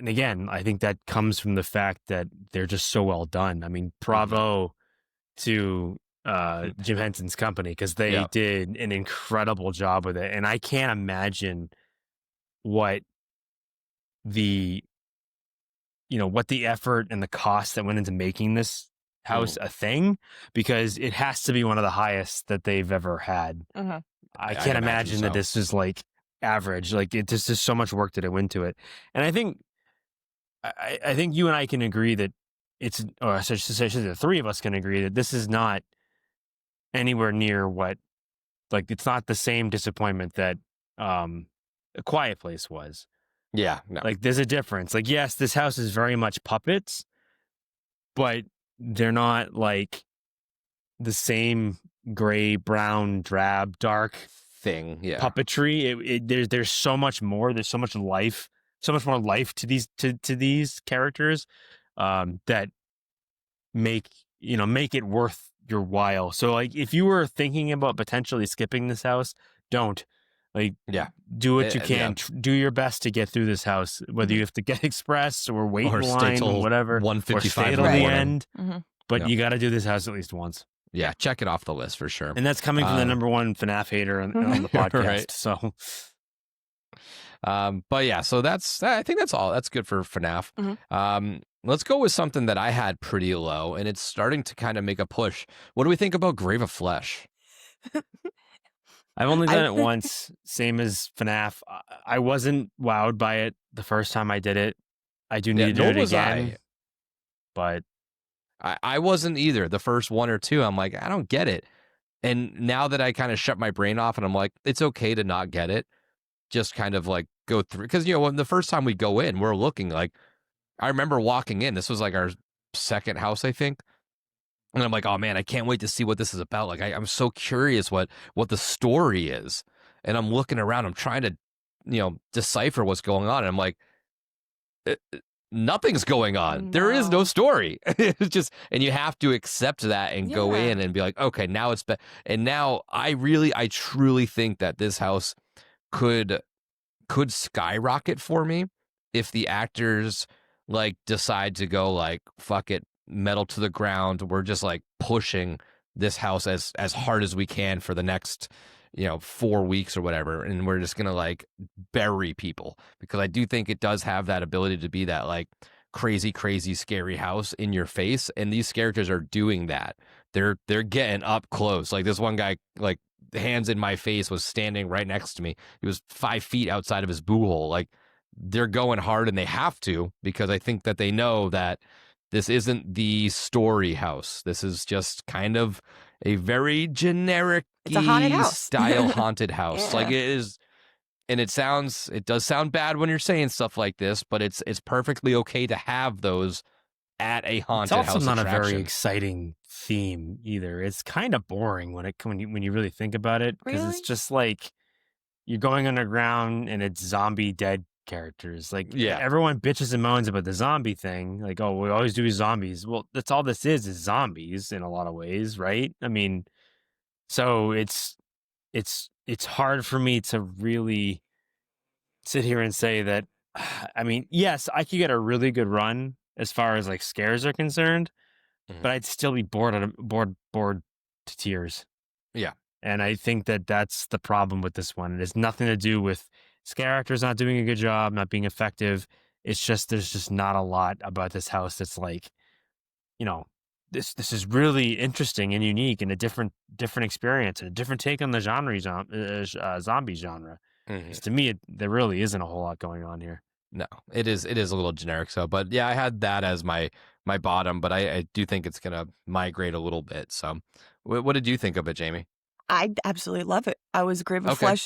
again, I think that comes from the fact that they're just so well done. I mean, bravo to Jim Henson's company, because they did an incredible job with it. And I can't imagine what the effort and the cost that went into making this house a thing, because it has to be one of the highest that they've ever had. I can't imagine that this is like average. Like it just, there's so much work that went into it. And I think you and I can agree that I should say the three of us can agree that this is not anywhere near what like it's not the same disappointment that A Quiet Place was. Yeah, no. Like there's a difference. Like yes, this house is very much puppets, but they're not like the same gray, brown, drab, dark thing. Yeah. puppetry. There's so much more. There's so much life, so much more life to these characters that make it worth your while. So like if you were thinking about potentially skipping this house, don't. Like, Yeah. do what you Yeah. can. Do your best to get through this house, whether you have to get express or wait Or in stay line, till whatever, or 1:55 stay in till the the morning. end. But Yeah. you got to do this house at least once. Yeah, check it off the list for sure. And that's coming from the number one FNAF hater on the podcast. Right. So, but yeah, so I think that's all. That's good for FNAF. Mhm. Let's go with something that I had pretty low, and it's starting to kind of make a push. What do we think about Grave of Flesh? I've only done it once, same as FNAF. I wasn't wowed by it the first time I did it. I do need to do nor it was again. But I wasn't either. The first one or two, I'm like, I don't get it. And now that I kind of shut my brain off and I'm like, it's okay to not get it. Just kind of like go through. Because, when the first time we go in, we're looking like, I remember walking in. This was like our second house, I think. And I'm like, oh man, I can't wait to see what this is about. Like, I'm so curious what the story is. And I'm looking around, I'm trying to, decipher what's going on. And I'm like, nothing's going on. No. There is no story. It's just, and you have to accept that and go Yeah. in and be like, okay, now it's and now I truly think that this house could skyrocket for me if the actors like decide to go like, fuck it, metal to the ground. We're just like pushing this house as hard as we can for the next 4 weeks or whatever, and we're just gonna like bury people, because I do think it does have that ability to be that like crazy scary house in your face, and these characters are doing that. They're getting up close. Like this one guy, like hands in my face, was standing right next to me. He was 5 feet outside of his boo hole. Like they're going hard, and they have to, because I think that they know that this isn't the story house. This is just kind of a very generic It's a haunted house. style haunted house. Yeah. Like it is, and it does sound bad when you're saying stuff like this, but it's perfectly okay to have those at a haunted it's also house not attraction. a very exciting theme either. It's kind of boring when you really think about it, because Really? it's just like you're going underground and it's zombie dead characters. Like Yeah. everyone bitches and moans about the zombie thing. Like, oh, we always do zombies. Well, that's all this is zombies in a lot of ways, right? I mean, so it's hard for me to really sit here and say that. I mean, yes, I could get a really good run as far as like scares are concerned, Mhm. but I'd still be bored to tears. Yeah. And I think that that's the problem with this one. It has nothing to do with scare actors not doing a good job, not being effective. It's just there's just not a lot about this house that's like, this is really interesting and unique and a different experience and a different take on the zombie genre. Mhm. 'Cause to me, there really isn't a whole lot going on here. No, it is a little generic. So, but yeah, I had that as my bottom, but I do think it's gonna migrate a little bit. So, what did you think of it, Jamie? I absolutely love it. I was Grave of Okay, yep.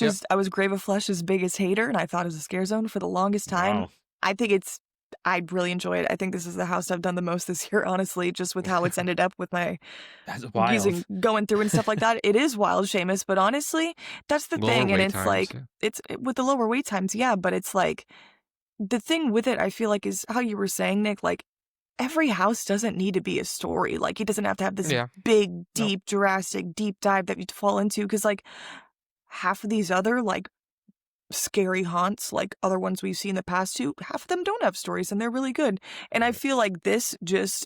Flesh's biggest hater, and I thought it was a scare zone for the longest time. Wow. I really enjoy it. I think this is the house I've done the most this year, honestly, just with how it's ended up with my That's wild. going through and stuff like that. It is wild, Seamus, but honestly, that's the Lower thing. And wait it's times, like, yeah. with the lower wait times, yeah, but it's like, the thing with it, I feel like, is how you were saying, Nick, like, every house doesn't need to be a story. Like, it doesn't have to have this Yeah. big, deep, drastic, deep dive that you fall into. Because, like, half of these other, like, scary haunts, like other ones we've seen in the past too, half of them don't have stories, and they're really good. And I feel like this just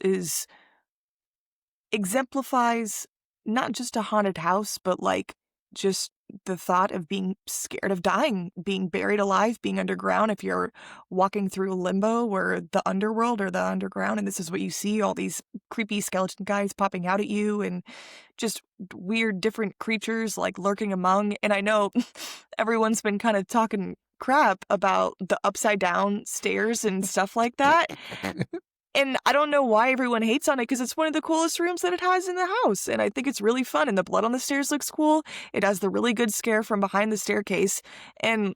exemplifies not just a haunted house, but like just the thought of being scared of dying, being buried alive, being underground. If you're walking through limbo or the underworld or the underground, and this is what you see, all these creepy skeleton guys popping out at you and just weird different creatures like lurking among. And I know everyone's been kind of talking crap about the upside down stairs and stuff like that. And I don't know why everyone hates on it because it's one of the coolest rooms that it has in the house. And I think it's really fun. And the blood on the stairs looks cool. It has the really good scare from behind the staircase. And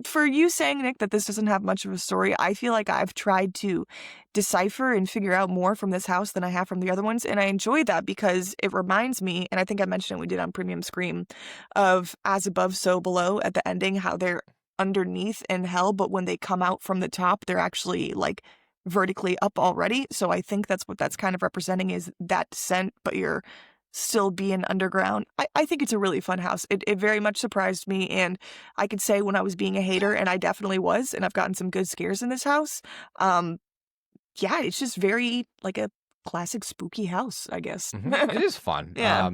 for you saying, Nick, that this doesn't have much of a story, I feel like I've tried to decipher and figure out more from this house than I have from the other ones. And I enjoy that because it reminds me, and I think I mentioned it, we did on Premium Scream, of As Above, So Below at the ending, how they're underneath in hell, but when they come out from the top, they're actually like vertically up already. So I think that's what that's kind of representing, is that descent, but you're still being underground. I think it's a really fun house. It very much surprised me, and I could say when I was being a hater, and I definitely was, and I've gotten some good scares in this house. Yeah, it's just very like a classic spooky house, I guess. It is fun. Yeah.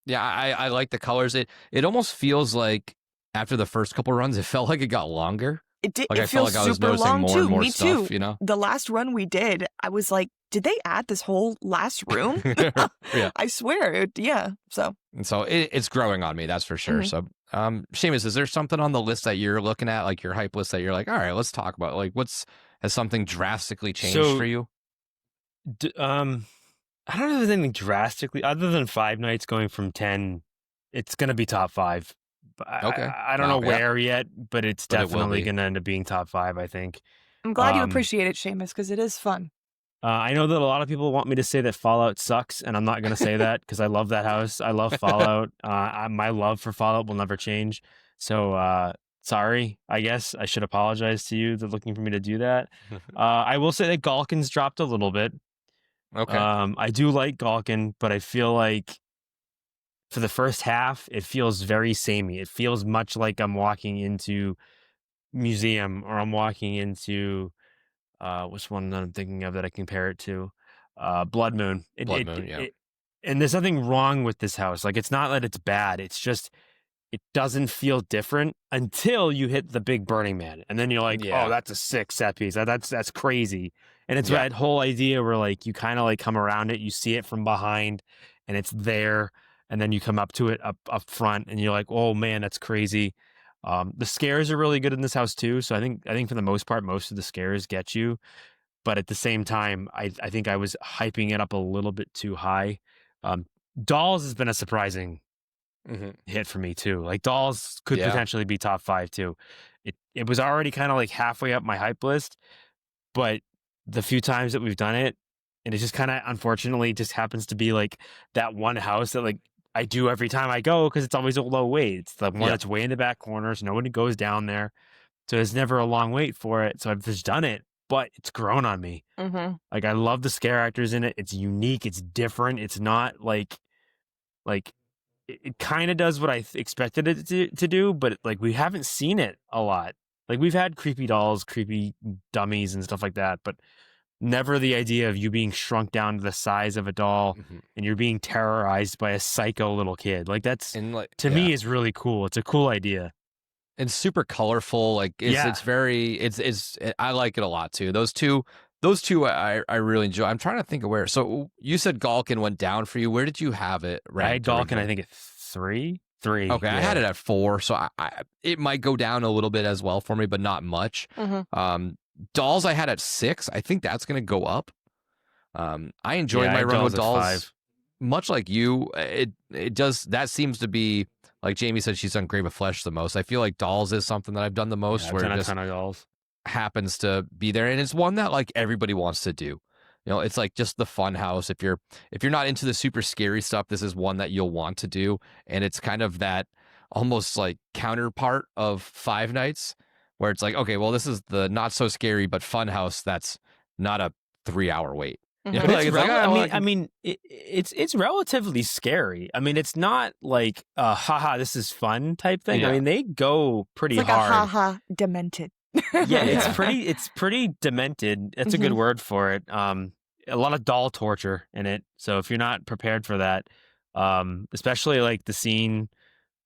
Yeah, I like the colors. It almost feels like after the first couple runs, it felt like it got longer. It did. Like It I felt feels like I was super noticing long more too. and more Me stuff, too. you know? The last run we did, I was like, did they add this whole last room? Yeah. I swear. Yeah. So And so it's growing on me, that's for sure. Mhm. So, Seamus, is there something on the list that you're looking at, like your hype list, that you're like, all right, let's talk about? Like, has something drastically changed So, for you? I don't know if there's anything drastically other than Five Nights going from 10. It's gonna be top 5. Okay. I don't Wow, know yeah. where yet, but it's But it will definitely be. gonna end up being top 5. I think. I'm glad you Um, appreciate it, Seamus, because it is fun. I know that a lot of people want me to say that Fallout sucks, and I'm not going to say that because I love that house. I love Fallout. My love for Fallout will never change. So, sorry. I guess I should apologize to you that looking for me to do that. I will say that Galkin's dropped a little bit. Okay. I do like Galkin, but I feel like for the first half, it feels very samey. It feels much like I'm walking into museum or I'm walking into what's one that I'm thinking of that I compare it to? Blood Moon. Blood Moon, yeah. And there's nothing wrong with this house. Like, it's not that it's bad. It's just, it doesn't feel different until you hit the big Burning Man. And then you're like, Yeah. oh, that's a sick set piece. That's crazy. And it's Yeah. that whole idea where like you kind of like come around it, you see it from behind and it's there. And then you come up to it up front and you're like, oh man, that's crazy. The scares are really good in this house too. So I think for the most part, most of the scares get you. But at the same time, I think I was hyping it up a little bit too high. Dolls has been a surprising hit for me too. Like Dolls could Yeah. potentially be top 5 too. It was already kind of like halfway up my hype list, but the few times that we've done it, and it just kind of unfortunately just happens to be like that one house that like I do every time I go because it's always a low wait. It's the one Yeah. that's way in the back corners. Nobody goes down there. So there's never a long wait for it. So I've just done it, but it's grown on me. Mm-hmm. Like I love the scare actors in it. It's unique. It's different. It's not like it kind of does what I expected it to do, but like we haven't seen it a lot. Like we've had creepy dolls, creepy dummies and stuff like that, but never the idea of you being shrunk down to the size of a doll and you're being terrorized by a psycho little kid. Like that's And like to me is really cool. It's a cool idea. and super colorful. Like it's very I like it a lot too. Those two I really enjoy. I'm trying to think of where. So you said Galkin went down for you. Where did you have it I had ranked Galkin, originally? I think at 3. Okay, yeah. I had it at 4, so I it might go down a little bit as well for me, but not much. Dolls I had at 6. I think that's going to go up. I enjoyed Yeah, I my had run with Dolls at dolls. 5. Much like you, it does. That seems to be like Jamie said. She's done Grave of Flesh the most. I feel like dolls is something that I've done the most, Yeah, I've where done it a just ton of dolls. happens to be there, and it's one that like everybody wants to do. You know, it's like just the fun house. If you're not into the super scary stuff, this is one that you'll want to do, and it's kind of that almost like counterpart of Five Nights, where it's like, okay, well, this is the not so scary but fun house that's not a 3-hour wait. You know, Mhm. like, it's like, oh, well, I mean, it's relatively scary. I mean, it's not like haha, this is fun type thing. Yeah. I mean, they go pretty It's like hard. a ha-ha demented. Yeah, Yeah. it's pretty demented. That's a good word for it. A lot of doll torture in it. So if you're not prepared for that, especially like the scene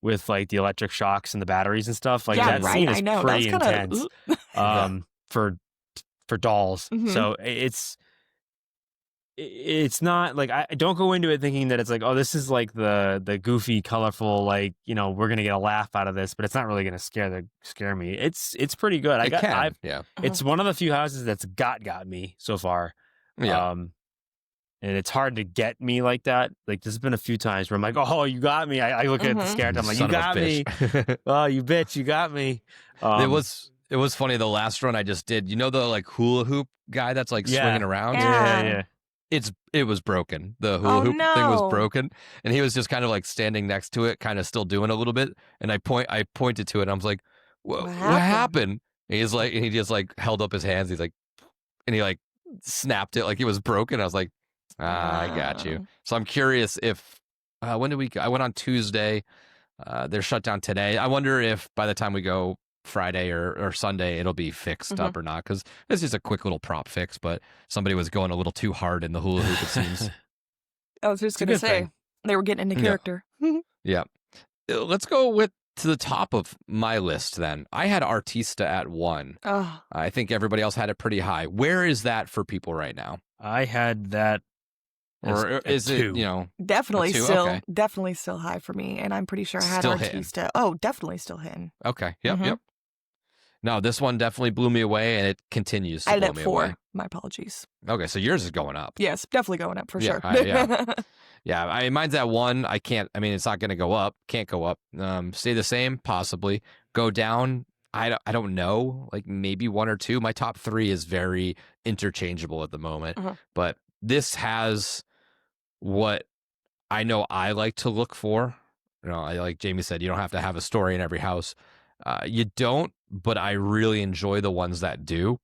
with like the electric shocks and the batteries and stuff, like Yeah, that right, scene I is know. pretty That's kinda- intense. Yeah. For dolls. Mhm. So it's it's not like I don't go into it thinking that it's like, oh, this is like the goofy, colorful, like, we're gonna get a laugh out of this, but it's not really gonna scare me. It's pretty good. Yeah. It's one of the few houses that's got me so far. Yeah. And it's hard to get me like that. Like, there's been a few times where I'm like, oh, you got me. I look at the scared. I'm like, you Son of a got me. bitch. Oh, you bitch, you got me. It was funny. The last run I just did, the like hula hoop guy that's like swinging around. Yeah. It was broken. The hula hoop thing was broken, and he was just kind of like standing next to it, kind of still doing a little bit. And I pointed to it, and I was like, "What happened?" And he just like held up his hands. He's like, and he like snapped it like it was broken. I was like, I got you. So I'm curious if when did we go? I went on Tuesday. They're shut down today. I wonder if by the time we go Friday or Sunday, it'll be fixed up or not, because it's just a quick little prop fix, but somebody was going a little too hard in the hula hoop, it seems. I was just going to say, they were getting into character. Yeah. Let's go to the top of my list then. I had Artista at 1. Oh. I think everybody else had it pretty high. Where is that for people right now? I had that. Or is it, definitely still high for me, and I'm pretty sure I had Still Artista. hitting. Oh, definitely still hitting. Okay. Yep. No, this one definitely blew me away, and it continues to blow me 4. away. My apologies. Okay, so yours is going up. Yes, definitely going up for sure. Yeah, mine's at 1. It's not going to go up. Can't go up. Stay the same, possibly. Go down. I don't know. Like maybe 1 or 2. My top 3 is very interchangeable at the moment, but this has what I know I like to look for. Like Jamie said, you don't have to have a story in every house. You don't, but I really enjoy the ones that do.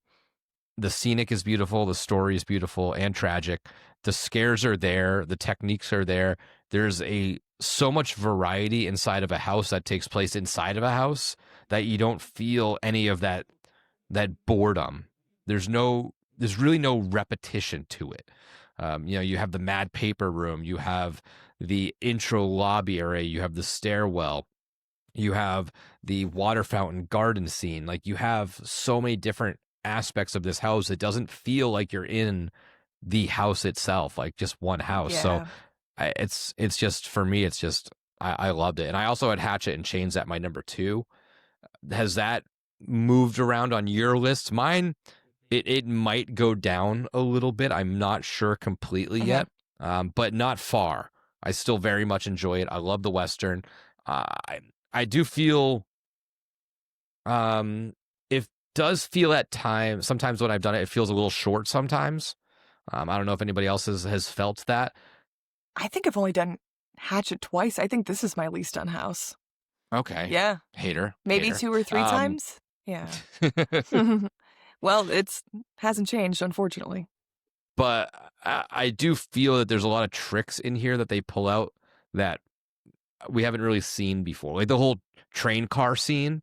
The scenic is beautiful. The story is beautiful and tragic. The scares are there. The techniques are there. There's so much variety inside of a house that takes place inside of a house that you don't feel any of that boredom. There's really no repetition to it. You have the mad paper room. You have the intro lobby area. You have the stairwell. You have the water fountain garden scene. Like, you have so many different aspects of this house. It doesn't feel like you're in the house itself, like just one house. So it's just, for me, it's just, I loved it. And I also had Hatchet and Chains at my number 2. Has that moved around on your list? Mine, it might go down a little bit. I'm not sure completely yet, but not far. I still very much enjoy it. I love the Western. I do feel, it does feel at times, sometimes when I've done it, it feels a little short sometimes. I don't know if anybody else has felt that. I think I've only done Hatchet twice. I think this is my least done house. Okay. Yeah. Hater. Maybe 2 or 3 times. Yeah. Well, hasn't changed, unfortunately. But I do feel that there's a lot of tricks in here that they pull out that we haven't really seen before. Like the whole train car scene,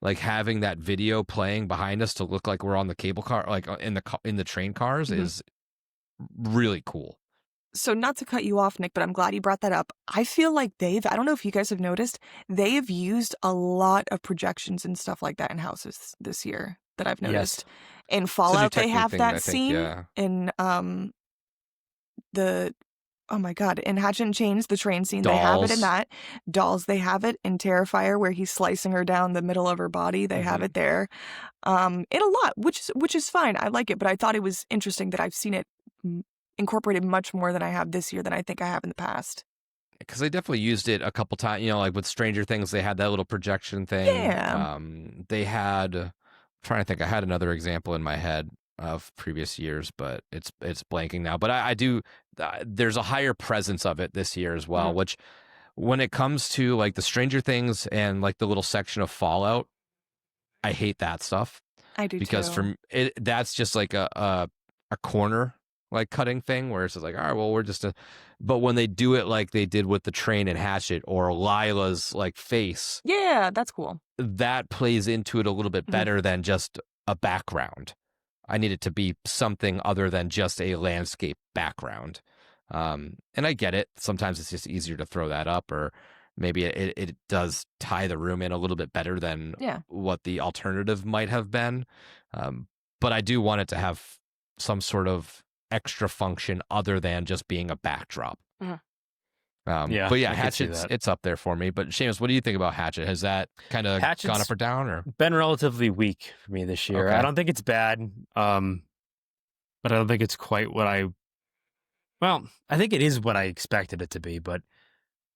like having that video playing behind us to look like we're on the cable car, like in the train cars, is really cool. So not to cut you off, Nick, but I'm glad you brought that up. I feel like I don't know if you guys have noticed, they have used a lot of projections and stuff like that in houses this year that I've noticed. Yes. In Fallout, they have that scene. Yeah. In oh my God, in Hatchet and Chains, the train scene, Dolls. they have it in that. Dolls, they have it in Terrifier, where he's slicing her down the middle of her body. They have it there. In a lot, which is fine. I like it, but I thought it was interesting that I've seen it incorporated much more than I have this year than I think I have in the past. Because they definitely used it a couple times. Like with Stranger Things, they had that little projection thing. Yeah. They had, I'm trying to think, I had another example in my head of previous years, but it's blanking now. But I do, there's a higher presence of it this year as well, which when it comes to like the Stranger Things and like the little section of Fallout, I hate that stuff. I do because too. that's just like a corner like cutting thing where it's just like, all right, well, we're just but when they do it like they did with the train and Hatchet or Lila's like face, yeah, that's cool. That plays into it a little bit better than just a background. I need it to be something other than just a landscape background. And I get it. Sometimes it's just easier to throw that up, or maybe it does tie the room in a little bit better than what the alternative might have been. But I do want it to have some sort of extra function other than just being a backdrop. Yeah, but yeah, I could see Hatchet's that. it's up there for me. But Seamus, what do you think about Hatchet? Has that kind of gone Hatchet's up or down? Or been relatively weak for me this year. Okay. I don't think it's bad, but I don't think it's quite what well, I think it is what I expected it to be, but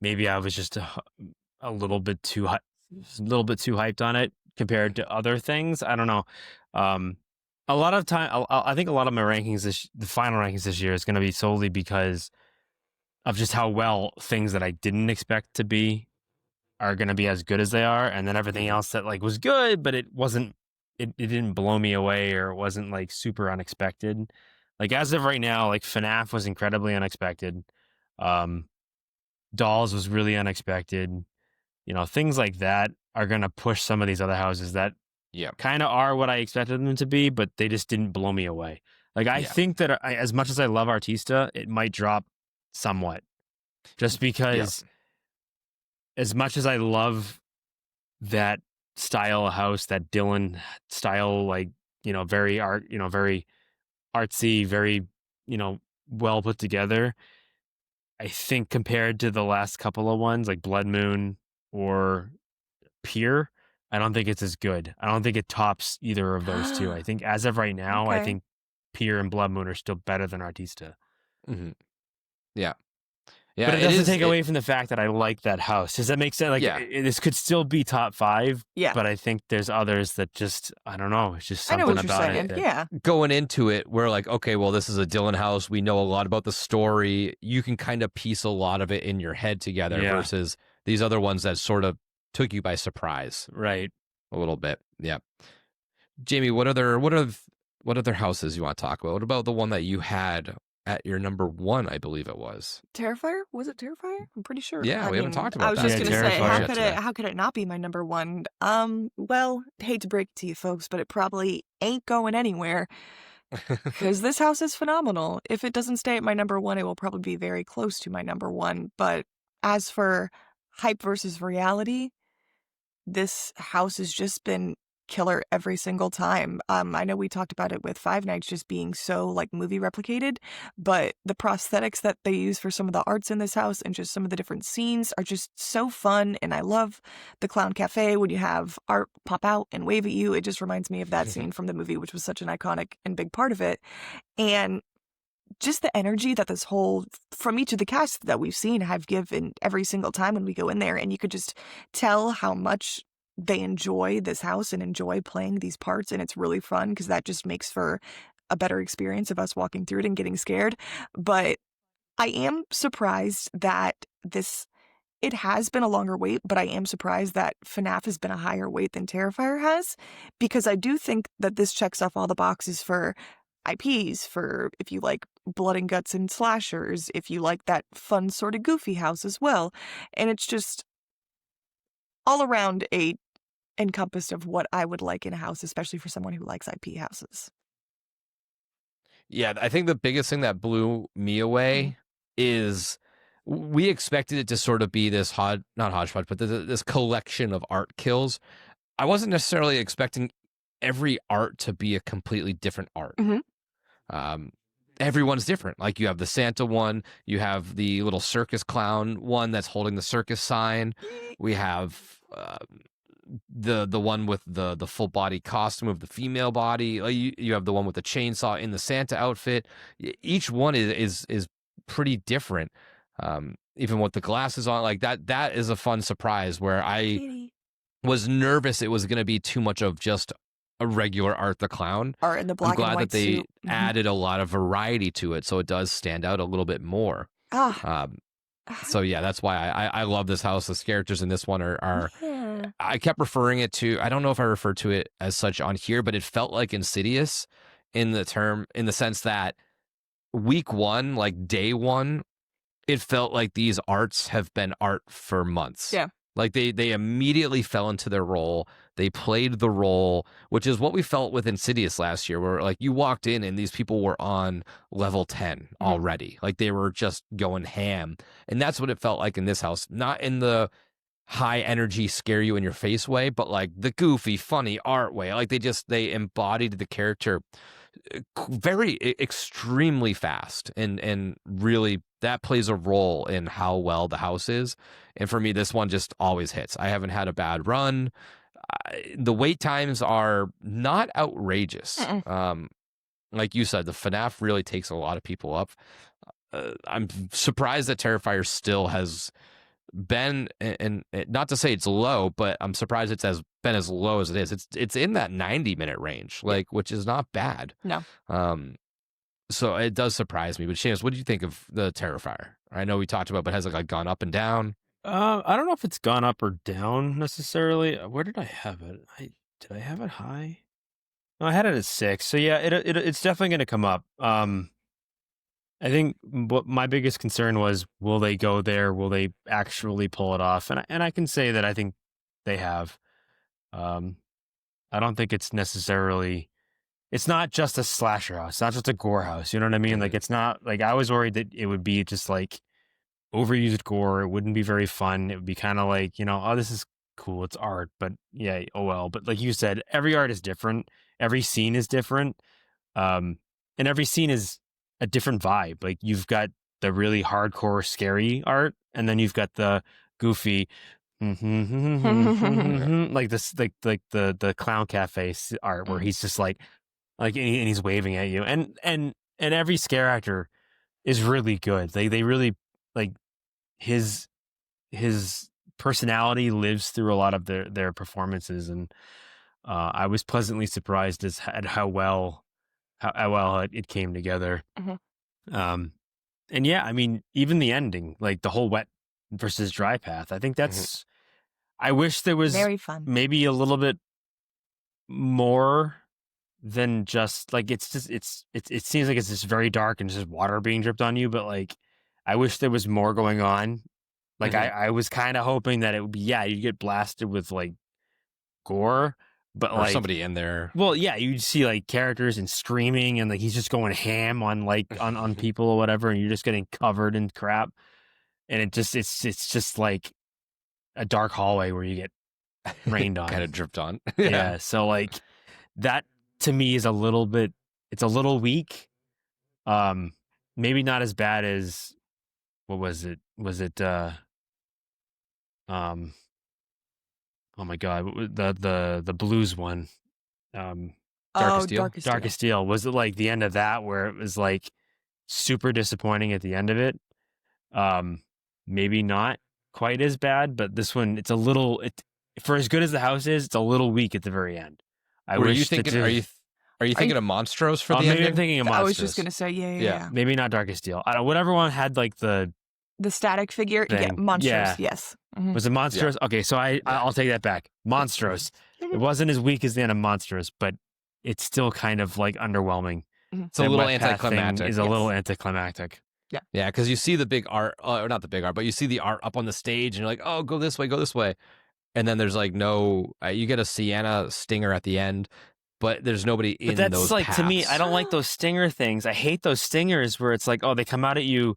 maybe I was just a little bit too hyped on it compared to other things. I don't know. A lot of time, I think a lot of my rankings, the final rankings this year, is going to be solely because of just how well things that I didn't expect to be are going to be as good as they are, and then everything else that like was good, but it wasn't. It didn't blow me away, or it wasn't like super unexpected. Like as of right now, like FNAF was incredibly unexpected. Dolls was really unexpected. Things like that are going to push some of these other houses that kind of are what I expected them to be, but they just didn't blow me away. Like I think that as much as I love Artista, it might drop somewhat, just because as much as I love that style of house, that Dylan style, like very very artsy, very well put together. I think compared to the last couple of ones like Blood Moon or Pier, I don't think it's as good. I don't think it tops either of those two. I think as of right now, I think Pier and Blood Moon are still better than Artista. Mm-hmm. Yeah. But it doesn't take away from the fact that I like that house. Does that make sense? Like this could still be top 5. Yeah. But I think there's others that just, I don't know. It's just I know something what you're about saying. it. Yeah. Going into it, we're like, okay, well, this is a Dylan house. We know a lot about the story. You can kind of piece a lot of it in your head together versus these other ones that sort of took you by surprise. Right. A little bit. Yeah. Jamie, what other houses you want to talk about? What about the one that you had at your number 1, I believe it was? Terrifier? Was it Terrifier? I'm pretty sure. Yeah, we haven't talked about I was that. just going to say, Terrifier. how could it not be my number 1? Well, hate to break it to you folks, but it probably ain't going anywhere because this house is phenomenal. If it doesn't stay at my number 1, it will probably be very close to my number 1. But as for hype versus reality, this house has just been killer every single time. I know we talked about it with Five Nights just being so like movie replicated, but the prosthetics that they use for some of the arts in this house and just some of the different scenes are just so fun. And I love the Clown Cafe when you have art pop out and wave at you. It just reminds me of that scene from the movie, which was such an iconic and big part of it. And just the energy that this whole, from each of the cast that we've seen, have given every single time when we go in there. And you could just tell how much they enjoy this house and enjoy playing these parts. And it's really fun because that just makes for a better experience of us walking through it and getting scared. But I am surprised that it has been a longer wait, but I am surprised that FNAF has been a higher wait than Terrifier has, because I do think that this checks off all the boxes for IPs, for if you like blood and guts and slashers, if you like that fun sort of goofy house as well. And it's just all around a encompassed of what I would like in a house, especially for someone who likes IP houses. Yeah, I think the biggest thing that blew me away is we expected it to sort of be this not hodgepodge, but this collection of art kills. I wasn't necessarily expecting every art to be a completely different art. Everyone's different. Like you have the Santa one, you have the little circus clown one that's holding the circus sign. We have the one with the full body costume of the female body. You have the one with the chainsaw in the Santa outfit. Each one is pretty different. Even with the glasses on, like that is a fun surprise where I was nervous it was going to be too much of just a regular Art the Clown. Art in the black I'm glad and white that they suit. added a lot of variety to it, so it does stand out a little bit more. So yeah, that's why I love this house. The characters in this one are I kept referring it to, I don't know if I referred to it as such on here, but it felt like Insidious in the sense that week 1, like day 1, it felt like these arts have been art for months. Yeah. Like they immediately fell into their role. They played the role, which is what we felt with Insidious last year, where like you walked in and these people were on level 10 already. Like they were just going ham. And that's what it felt like in this house. Not in the high energy, scare you in your face way, but like the goofy, funny art way. Like they embodied the character extremely fast, and really that plays a role in how well the house is. And for me, this one just always hits. I haven't had a bad run. The wait times are not outrageous. Like you said, the FNAF really takes a lot of people up. I'm surprised that Terrifier still has been, and not to say it's low, but I'm surprised been as low as it is. It's in that 90-minute range, like, which is not bad. No. So it does surprise me. But Seamus, what do you think of the Terrifier? I know we talked about, but has it like gone up and down? I don't know if it's gone up or down necessarily. Where did I have it? Did I have it high? No, I had it at 6. So yeah, it's definitely going to come up. I think what my biggest concern was, will they go there? Will they actually pull it off? And I can say that I think they have. I don't think it's necessarily. It's not just a slasher house. It's not just a gore house. You know what I mean? Like, it's not like, I was worried that it would be just like overused gore. It wouldn't be very fun. It would be kind of like, oh, this is cool. It's art, but yeah, oh well. But like you said, every art is different. Every scene is different. And every scene is a different vibe. Like, you've got the really hardcore scary art, and then you've got the goofy like this, like the clown cafe art where he's just like and he's waving at you, and every scare actor is really good. They really, like, his personality lives through a lot of their performances, and I was pleasantly surprised at how well it came together. And yeah, I mean, even the ending, like the whole wet versus dry path, I think that's. I wish there was very fun. Maybe a little bit more than just like, it seems like it's just very dark and just water being dripped on you, but like, I wish there was more going on. Like, I was kind of hoping that it would be, you get blasted with like gore, but or like somebody in there. Well, yeah, you'd see like characters and screaming, and like he's just going ham on like on people or whatever, and you're just getting covered in crap, and it's just like a dark hallway where you get rained on, kind of dripped on. Yeah, so like that to me is a little bit. It's a little weak. Maybe not as bad as, what was it? Was it oh my god, the blues one, Darkest Steel? Darkest Steel. Was it like the end of that where it was like super disappointing at the end of it? Maybe not quite as bad, but this one, it's a little, for as good as the house is, it's a little weak at the very end. Are you thinking of Monstros for the maybe ending? I'm thinking of Monstros. I was just gonna say, yeah. Maybe not Darkest Steel. I don't know, whatever one had like the static figure, thing. Monsters, Yeah. yes. Was it Monstros? Yeah. Okay, so I'll take that back. Monstros. It wasn't as weak as the end of Monstros, but it's still kind of like underwhelming. It's a little anticlimactic. Is a little anticlimactic. Yeah, because you see the big art, or not the big art, but you see the art up on the stage, and you're like, oh, go this way. And then there's like no, you get a Sienna stinger at the end, but there's nobody in those That's like, paths. to me, I don't like those stinger things. I hate those stingers where it's like, oh, they come out at you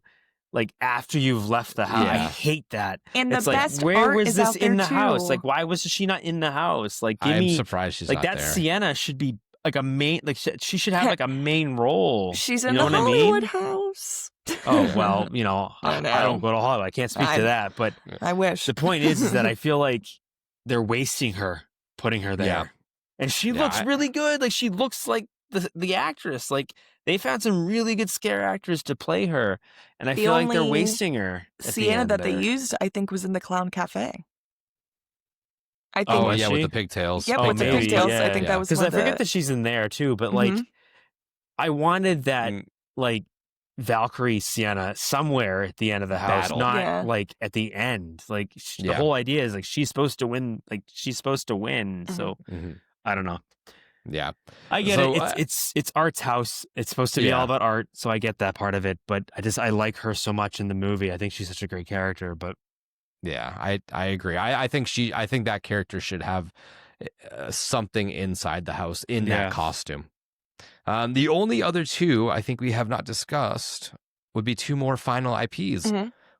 like after you've left the house. Yeah. I hate that. And it's the like, best where art was is this out in there the house? too. Like, why was she not in the house? Like, I'm surprised she's like not that there. Sienna should be like a main, like she should have like a main role. She's in you know the what Hollywood I mean? house. Oh, well, I know. I don't go to Hollywood. I can't speak to that. But I wish. the point is that I feel like they're wasting her, putting her there. Yeah. And she looks really good. Like, she looks like the actress. Like, they found some really good scare actors to play her. And I feel like they're wasting her. Sienna that they used, I think, was in the Clown Cafe. I think. Oh, yeah, with the pigtails. Yep, with the pigtails. Yeah, I think that was because I forget that she's in there too. But like, I wanted that like Valkyrie Sienna somewhere at the end of the house, not like at the end. Like, the whole idea is like she's supposed to win. Like, she's supposed to win. So I don't know. Yeah, I get it. It's Art's house. It's supposed to be all about art, so I get that part of it. But I like her so much in the movie. I think she's such a great character. But yeah, I agree. I think that character should have something inside the house in that costume. The only other two I think we have not discussed would be two more final IPs,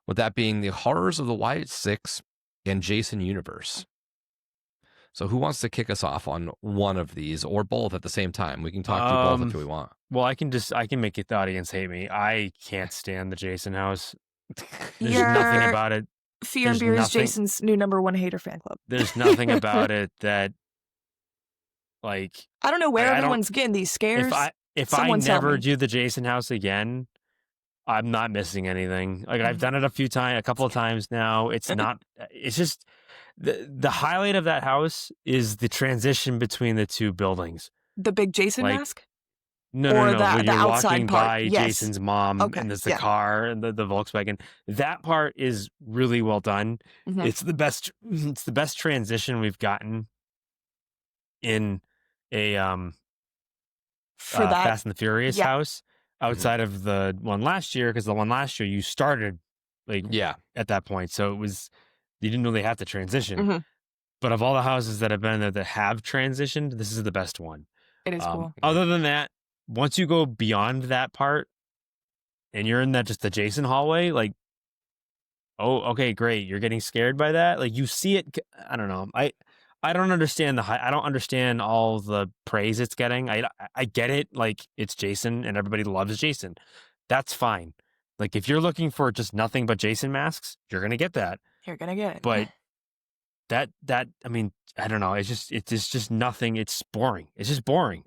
with that being the Horrors of the Wyatt Six and Jason Universe. So who wants to kick us off on one of these or both at the same time? We can talk through both if we want. Well, I can make the audience hate me. I can't stand the Jason house. There's You're- nothing about it. Fear and There's Beer is nothing- Jason's new #1 hater fan club. There's nothing about it that, like, I don't know where I don't- everyone's getting these scares. if I Someone tell never me. do the Jason house again, I'm not missing anything. Like, I've done it a couple of times now. It's not. It's just the highlight of that house is the transition between the two buildings. The big Jason like, mask? No, Or no, no. the When you're outside walking part, by yes. Jason's mom, Okay, and there's the yeah. car and the Volkswagen. That part is really well done. Mhm. It's the best. It's the best transition we've gotten in a For that. Fast and the Furious Yeah. house outside of the one last year, because the one last year you started like Yeah. at that point, so it was you didn't really have to transition. Mhm. But of all the houses that have been there that have transitioned, this is the best one. It is cool. Other than that, once you go beyond that part and you're in that just the Jason hallway, like, oh, okay, great. You're getting scared by that. Like you see it. I don't know. I don't understand I don't understand all the praise it's getting. I get it. Like it's Jason and everybody loves Jason. That's fine. Like if you're looking for just nothing but Jason masks, you're going to get that. You're going to get it. But I mean, I don't know. It's just nothing. It's boring. It's just boring.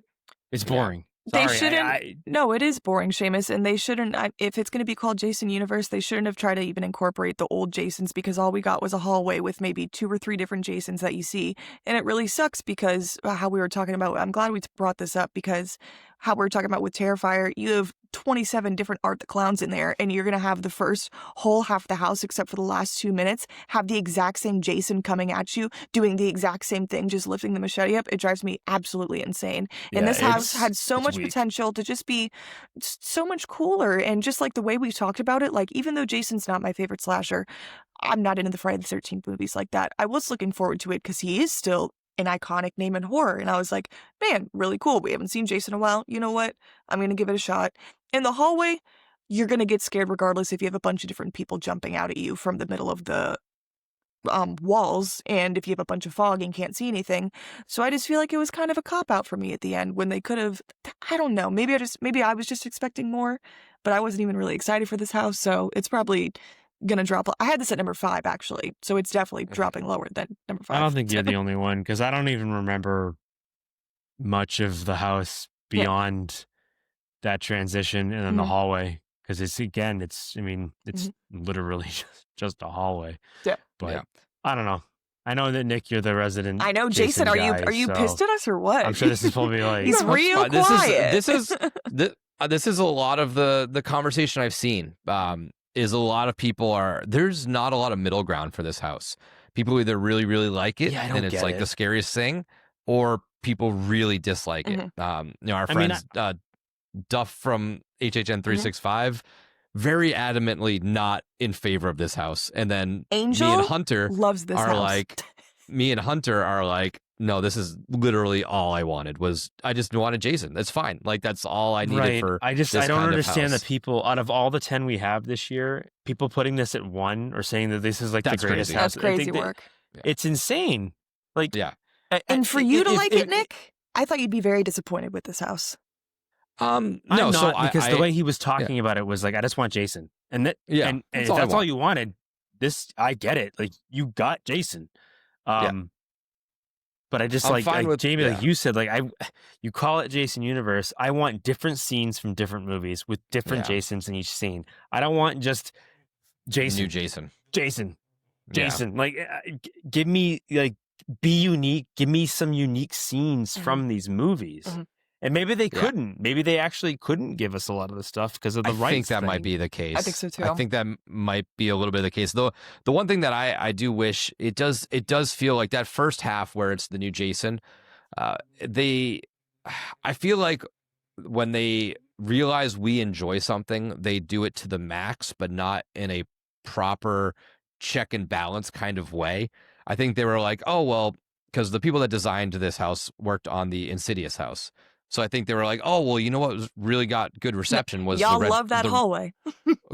It's boring. They Sorry, shouldn't. No, it is boring, Seamus, and they shouldn't. If it's going to be called Jason Universe, they shouldn't have tried to even incorporate the old Jasons, because all we got was a hallway with maybe 2 or 3 different Jasons that you see, and it really sucks because how we were talking about. I'm glad we brought this up, because how we were talking about with Terrifier, you have 27 different Art the Clowns in there, and you're going to have the first whole half of the house, except for the last 2 minutes, have the exact same Jason coming at you, doing the exact same thing, just lifting the machete up. It drives me absolutely insane. And this house had so much potential to just be so much cooler. And just like the way we've talked about it, like even though Jason's not my favorite slasher, I'm not into the Friday the 13th movies like that. I was looking forward to it because he is still an iconic name in horror. And I was like, man, really cool. We haven't seen Jason in a while. You know what? I'm going to give it a shot. In the hallway, you're going to get scared regardless if you have a bunch of different people jumping out at you from the middle of the walls, and if you have a bunch of fog and can't see anything. So I just feel like it was kind of a cop-out for me at the end when they could have, I don't know, maybe I was just expecting more, but I wasn't even really excited for this house, so it's probably gonna drop. I had this at #5 actually, so it's definitely dropping lower than #5. I don't think you're the only one, because I don't even remember much of the house beyond that transition and then the hallway, because it's literally just a hallway. Yeah. But I don't know. I know that Nick, you're the resident. I know, Jason. Are you so pissed at us or what? I'm sure this is probably like He's real This quiet. this is a lot of the conversation I've seen. Is a lot of people there's not a lot of middle ground for this house. People either really, really like it, Yeah, I don't and it's get like it. the scariest thing, or people really dislike it. Our friends Duff from HHN34 very adamantly not in favor of this house, and then Angel me and Hunter loves this are house. like, no, this is literally all I wanted. I just wanted Jason. That's fine. Like that's all I needed for. I this don't kind of understand house. the people out of all the 10 we have this year, people putting this at 1 or saying that this is like That's the greatest crazy. house. That's I think crazy that work. It's insane. Like, Yeah. And for you to like it, Nick, I thought you'd be very disappointed with this house. No, I'm so not, because the way he was talking about it was like, I just want Jason, and that, Yeah, and that's if all I that's all want. you wanted, I get it. Like you got Jason, but I just I'm like fine with- Jamie, yeah. like you said, like you call it Jason Universe. I want different scenes from different movies with different Yeah. Jasons in each scene. I don't want just Jason, New Jason. Jason, Yeah. Jason. Like, give me be unique. Give me some unique scenes from these movies. And maybe they couldn't. Maybe they actually couldn't give us a lot of the stuff because of the rights. I think that thing. might be the case. I think so, too. I think that might be a little bit of the case. Though the one thing that I do wish it does feel like that first half where it's the new Jason. I feel like when they realize we enjoy something, they do it to the max, but not in a proper check and balance kind of way. I think they were like, oh well, because the people that designed this house worked on the Insidious house. So I think they were like, oh, well, you know what was really got good reception was Y'all the red, love that hallway.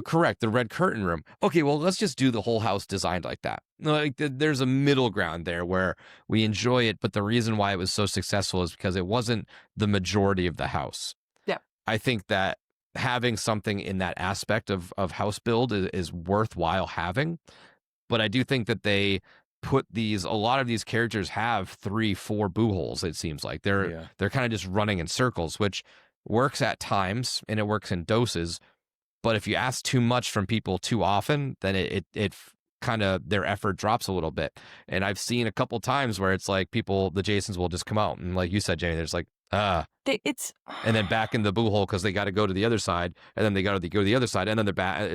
correct, the red curtain room. Okay, well, let's just do the whole house designed like that. Like there's a middle ground there where we enjoy it, but the reason why it was so successful is because it wasn't the majority of the house. Yeah. I think that having something in that aspect of house build is worthwhile having, but I do think that they put a lot of these characters have 3-4 boo holes. It seems like they're kind of just running in circles, which works at times and it works in doses. But if you ask too much from people too often, then it kind of their effort drops a little bit. And I've seen a couple times where it's like the Jasons will just come out and like you said, Jenny, there's like It's and then back in the boo hole because they got to go to the other side, and then they got to go to the other side, and then they're back.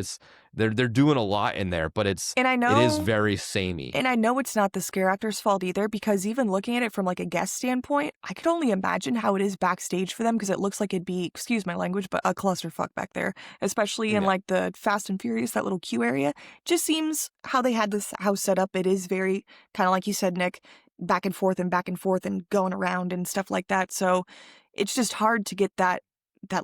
They're doing a lot in there, but it is very samey. And I know it's not the scare actor's fault either, because even looking at it from like a guest standpoint, I could only imagine how it is backstage for them, because it looks like it'd be, excuse my language, but a clusterfuck back there, especially in like the Fast and Furious, that little queue area. Just seems how they had this house set up. It is very kind of like you said, Nick, back and forth and going around and stuff like that. So it's just hard to get that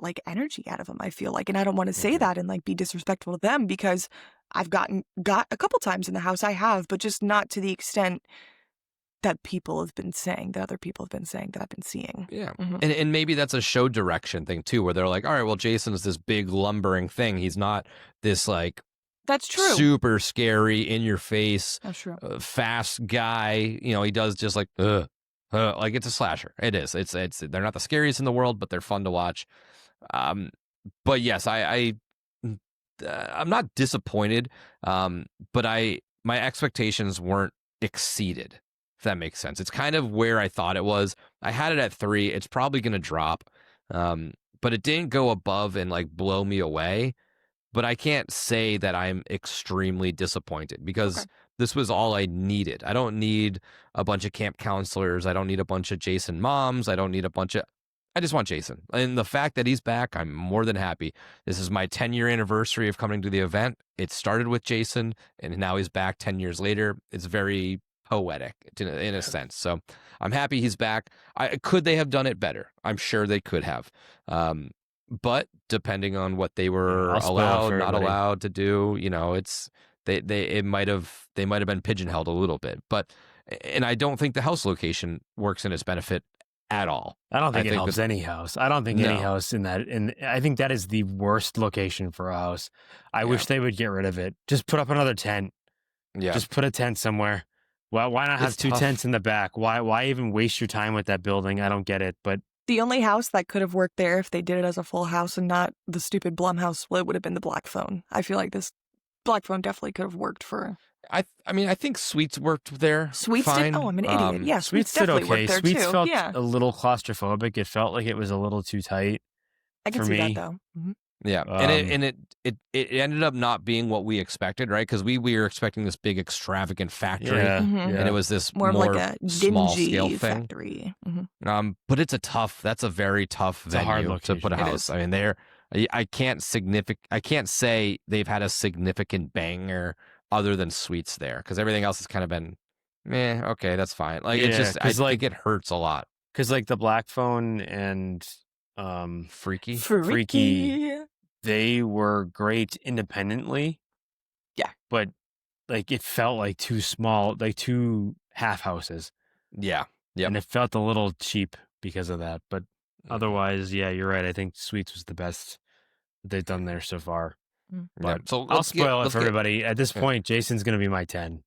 like energy out of them, I feel like. And I don't want to say that and like be disrespectful to them, because I've got a couple times in the house, I have, but just not to the extent that people have been saying, that other people have been saying, that I've been seeing. Yeah. And maybe that's a show direction thing too, where they're like, all right, well, Jason's this big lumbering thing. He's not this like that's true, super scary, in your face, that's true, fast guy. You know, he does just like like it's a slasher. It is. It's they're not the scariest in the world, but they're fun to watch. But yes, I'm not disappointed. But my expectations weren't exceeded, if that makes sense. It's kind of where I thought it was. I had it at 3. It's probably going to drop. But it didn't go above and like blow me away. But I can't say that I'm extremely disappointed, because this was all I needed. I don't need a bunch of camp counselors. I don't need a bunch of Jason moms. I just want Jason. And the fact that he's back, I'm more than happy. This is my 10-year anniversary of coming to the event. It started with Jason, and now he's back 10 years later. It's very poetic in a sense. So I'm happy he's back. Could they have done it better? I'm sure they could have. But depending on what they were allowed, not allowed to do, you know, they might have been pigeonholed a little bit. And I don't think the house location works in its benefit at all. I don't think it helps any house. I don't think any house I think that is the worst location for a house. I wish they would get rid of it. Just put up another tent. Yeah. Just put a tent somewhere. Well, why not have two tents in the back? Why even waste your time with that building? I don't get it. But the only house that could have worked there, if they did it as a full house and not the stupid Blumhouse split, would have been the Black Phone. I feel like this Black Phone definitely could have worked for. I mean, I think Sweets worked there. Sweets fine. did? Oh, I'm an idiot. Yeah, Sweets did definitely okay. worked there Sweets too. felt a little claustrophobic. It felt like it was a little too tight. I can see that though. Mm-hmm. Yeah, and it ended up not being what we expected, right? Because we were expecting this big extravagant factory, and it was this more like a small scale factory. thing. But that's a very tough venue to put a house. I mean, I can't say they've had a significant banger other than Sweets there, because everything else has kind of been, okay, that's fine. Like it's just, I think it hurts a lot. Because like the Black Phone and Freaky, they were great independently. Yeah. But like it felt like too small, like two half houses. Yeah. Yeah. And it felt a little cheap because of that. But otherwise, yeah, you're right. I think Sweets was the best they've done there so far. But so I'll spoil it for everybody. At this point, Jason's going to be my 10.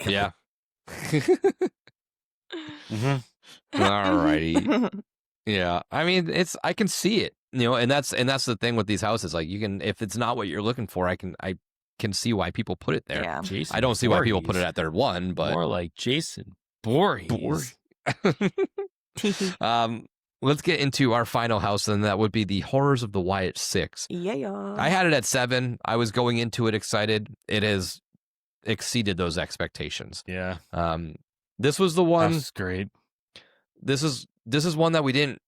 Yeah. All righty. Yeah. I mean, I can see it, you know, and that's the thing with these houses. Like if it's not what you're looking for, I can see why people put it there. Yeah. Jason I don't see why people put it at their 1, but more like Jason Voorhees. Let's get into our final house, and that would be the Horrors of the Wyatt 6. Yeah. I had it at 7. I was going into it excited. It has exceeded those expectations. Yeah. This was the one. That's great. This is one that we didn't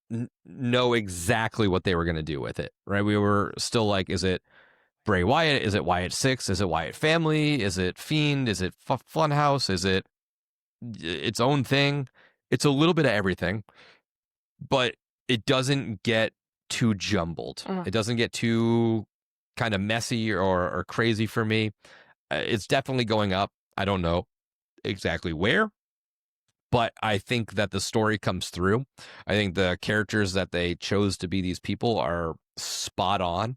know exactly what they were going to do with it, right? We were still like, is it Bray Wyatt? Is it Wyatt 6? Is it Wyatt Family? Is it Fiend? Is it Funhouse? Is it its own thing? It's a little bit of everything, but it doesn't get too jumbled. Mhm. It doesn't get too kind of messy or crazy for me. It's definitely going up. I don't know exactly where, but I think that the story comes through. I think the characters that they chose to be these people are spot on.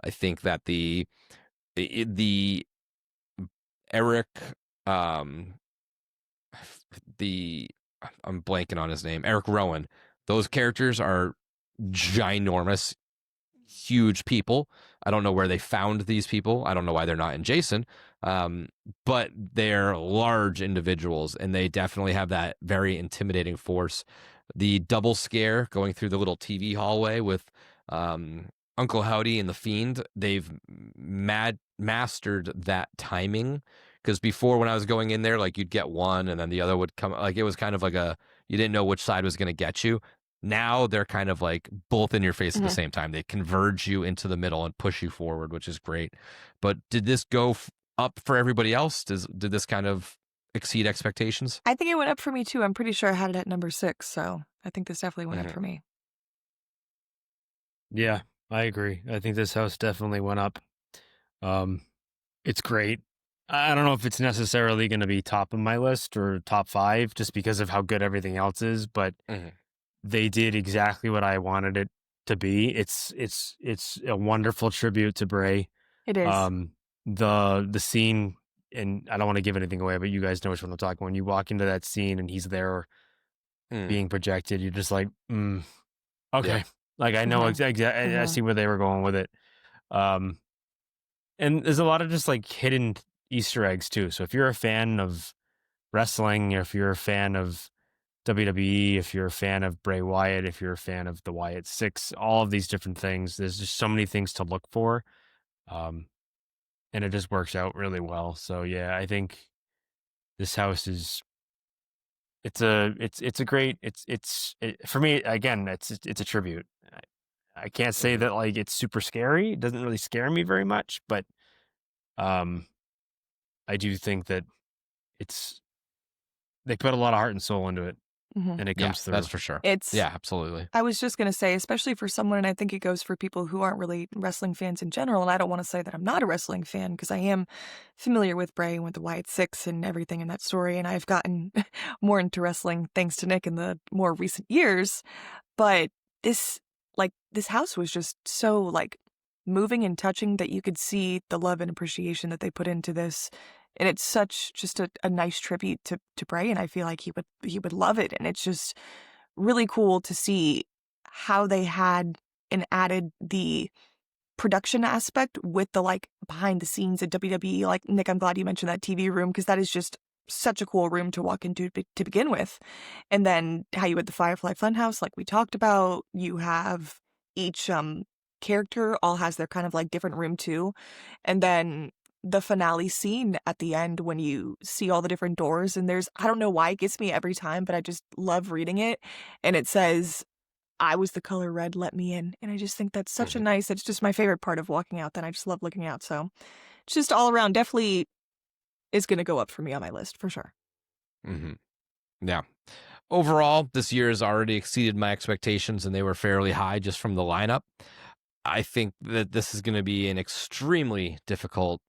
I think that the Eric, um, the I'm blanking on his name, Eric Rowan. Those characters are ginormous, huge people. I don't know where they found these people. I don't know why they're not in Jason, but they're large individuals, and they definitely have that very intimidating force. The double scare going through the little TV hallway with Uncle Howdy and the Fiend, they've mastered that timing. Because before, when I was going in there, like you'd get one and then the other would come. Like it was kind of like you didn't know which side was going to get you. Now they're kind of like both in your face at the same time. They converge you into the middle and push you forward, which is great. But did this go up for everybody else? Did this kind of exceed expectations? I think it went up for me too. I'm pretty sure I had it at number 6, so I think this definitely went up for me. Yeah, I agree. I think this house definitely went up. It's great. I don't know if it's necessarily going to be top of my list or top 5 just because of how good everything else is, but they did exactly what I wanted it to be. It's a wonderful tribute to Bray. It is. The scene, and I don't want to give anything away, but you guys know which one I'm talking. When you walk into that scene and he's there being projected, you're just like, okay. Yeah. Like I know exactly. I see where they were going with it. And there's a lot of just like hidden Easter eggs too. So if you're a fan of wrestling, if you're a fan of WWE, if you're a fan of Bray Wyatt, if you're a fan of the Wyatt Six, all of these different things, there's just so many things to look for. And it just works out really well. So yeah, I think this house is, it's a great, for me, again, it's a tribute. I can't say that like it's super scary. It doesn't really scare me very much, but I do think that they put a lot of heart and soul into it, and it comes through. That's for sure. Yeah, absolutely. I was just going to say, especially for someone, and I think it goes for people who aren't really wrestling fans in general, and I don't want to say that I'm not a wrestling fan because I am familiar with Bray and with the Wyatt Six and everything in that story, and I've gotten more into wrestling thanks to Nick in the more recent years, but this house was just so like moving and touching that you could see the love and appreciation that they put into this. And it's such just a nice tribute to Bray, and I feel like he would love it. And it's just really cool to see how they had and added the production aspect with the like behind the scenes at WWE. Like Nick, I'm glad you mentioned that TV room because that is just such a cool room to walk into to begin with. And then how you had the Firefly Funhouse, like we talked about, you have each character all has their kind of like different room too. And then the finale scene at the end when you see all the different doors and I don't know why it gets me every time, but I just love reading it. And it says, "I was the color red, let me in." And I just think that's such it's just my favorite part of walking out. Then I just love looking out. So it's just all around definitely is going to go up for me on my list for sure. Yeah. Overall, this year has already exceeded my expectations, and they were fairly high just from the lineup. I think that this is going to be an extremely difficult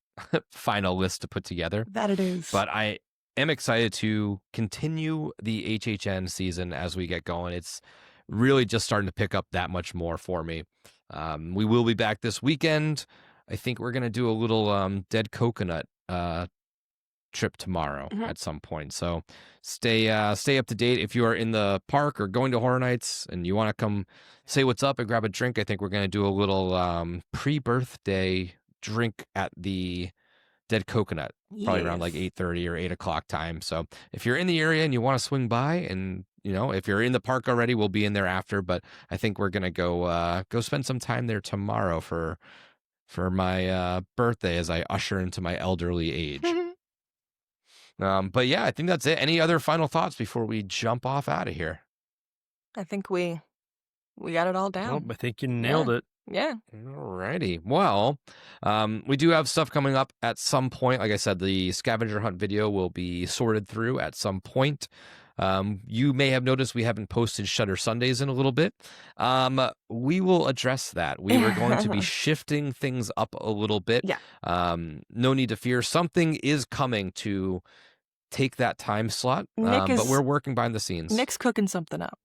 final list to put together. That it is. But I am excited to continue the HHN season as we get going. It's really just starting to pick up that much more for me. We will be back this weekend. I think we're going to do a little dead coconut trip tomorrow at some point. So stay up to date. If you are in the park or going to Horror Nights and you want to come say what's up and grab a drink, I think we're going to do a little pre-birthday drink at the Dead Coconut, probably around like 8:30 or 8 o'clock time. So if you're in the area and you want to swing by, and if you're in the park already, we'll be in there after. But I think we're gonna go spend some time there tomorrow for my birthday as I usher into my elderly age. But yeah, I think that's it. Any other final thoughts before we jump off out of here? I think we got it all down. Nope, I think you nailed it. Yeah. Alrighty. Well, we do have stuff coming up at some point. Like I said, the scavenger hunt video will be sorted through at some point. You may have noticed we haven't posted Shutter Sundays in a little bit. We will address that. We were going to be shifting things up a little bit. Yeah. No need to fear. Something is coming to take that time slot, Nick but is- we're working behind the scenes. Nick's cooking something up.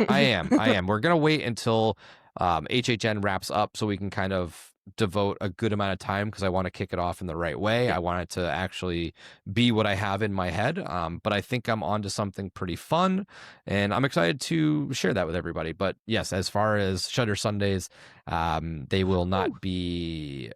I am. We're going to wait until HHN wraps up so we can kind of devote a good amount of time, because I want to kick it off in the right way. I want it to actually be what I have in my head. But I think I'm onto something pretty fun, and I'm excited to share that with everybody. But yes, as far as Shutter Sundays, they will not be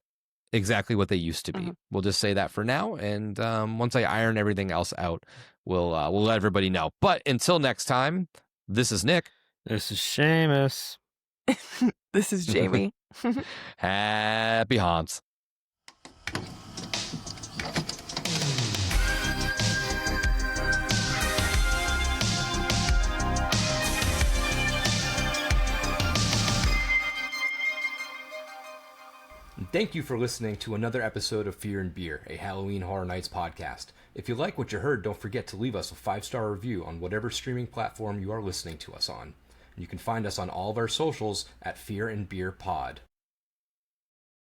exactly what they used to be. We'll just say that for now, and once I iron everything else out, we'll let everybody know. But until next time, this is Nick. This is Seamus. This is Jamie. Happy haunts. Thank you for listening to another episode of Fear and Beer, a Halloween Horror Nights podcast. If you like what you heard, don't forget to leave us a 5-star review on whatever streaming platform you are listening to us on. You can find us on all of our socials at Fear and Beer Pod.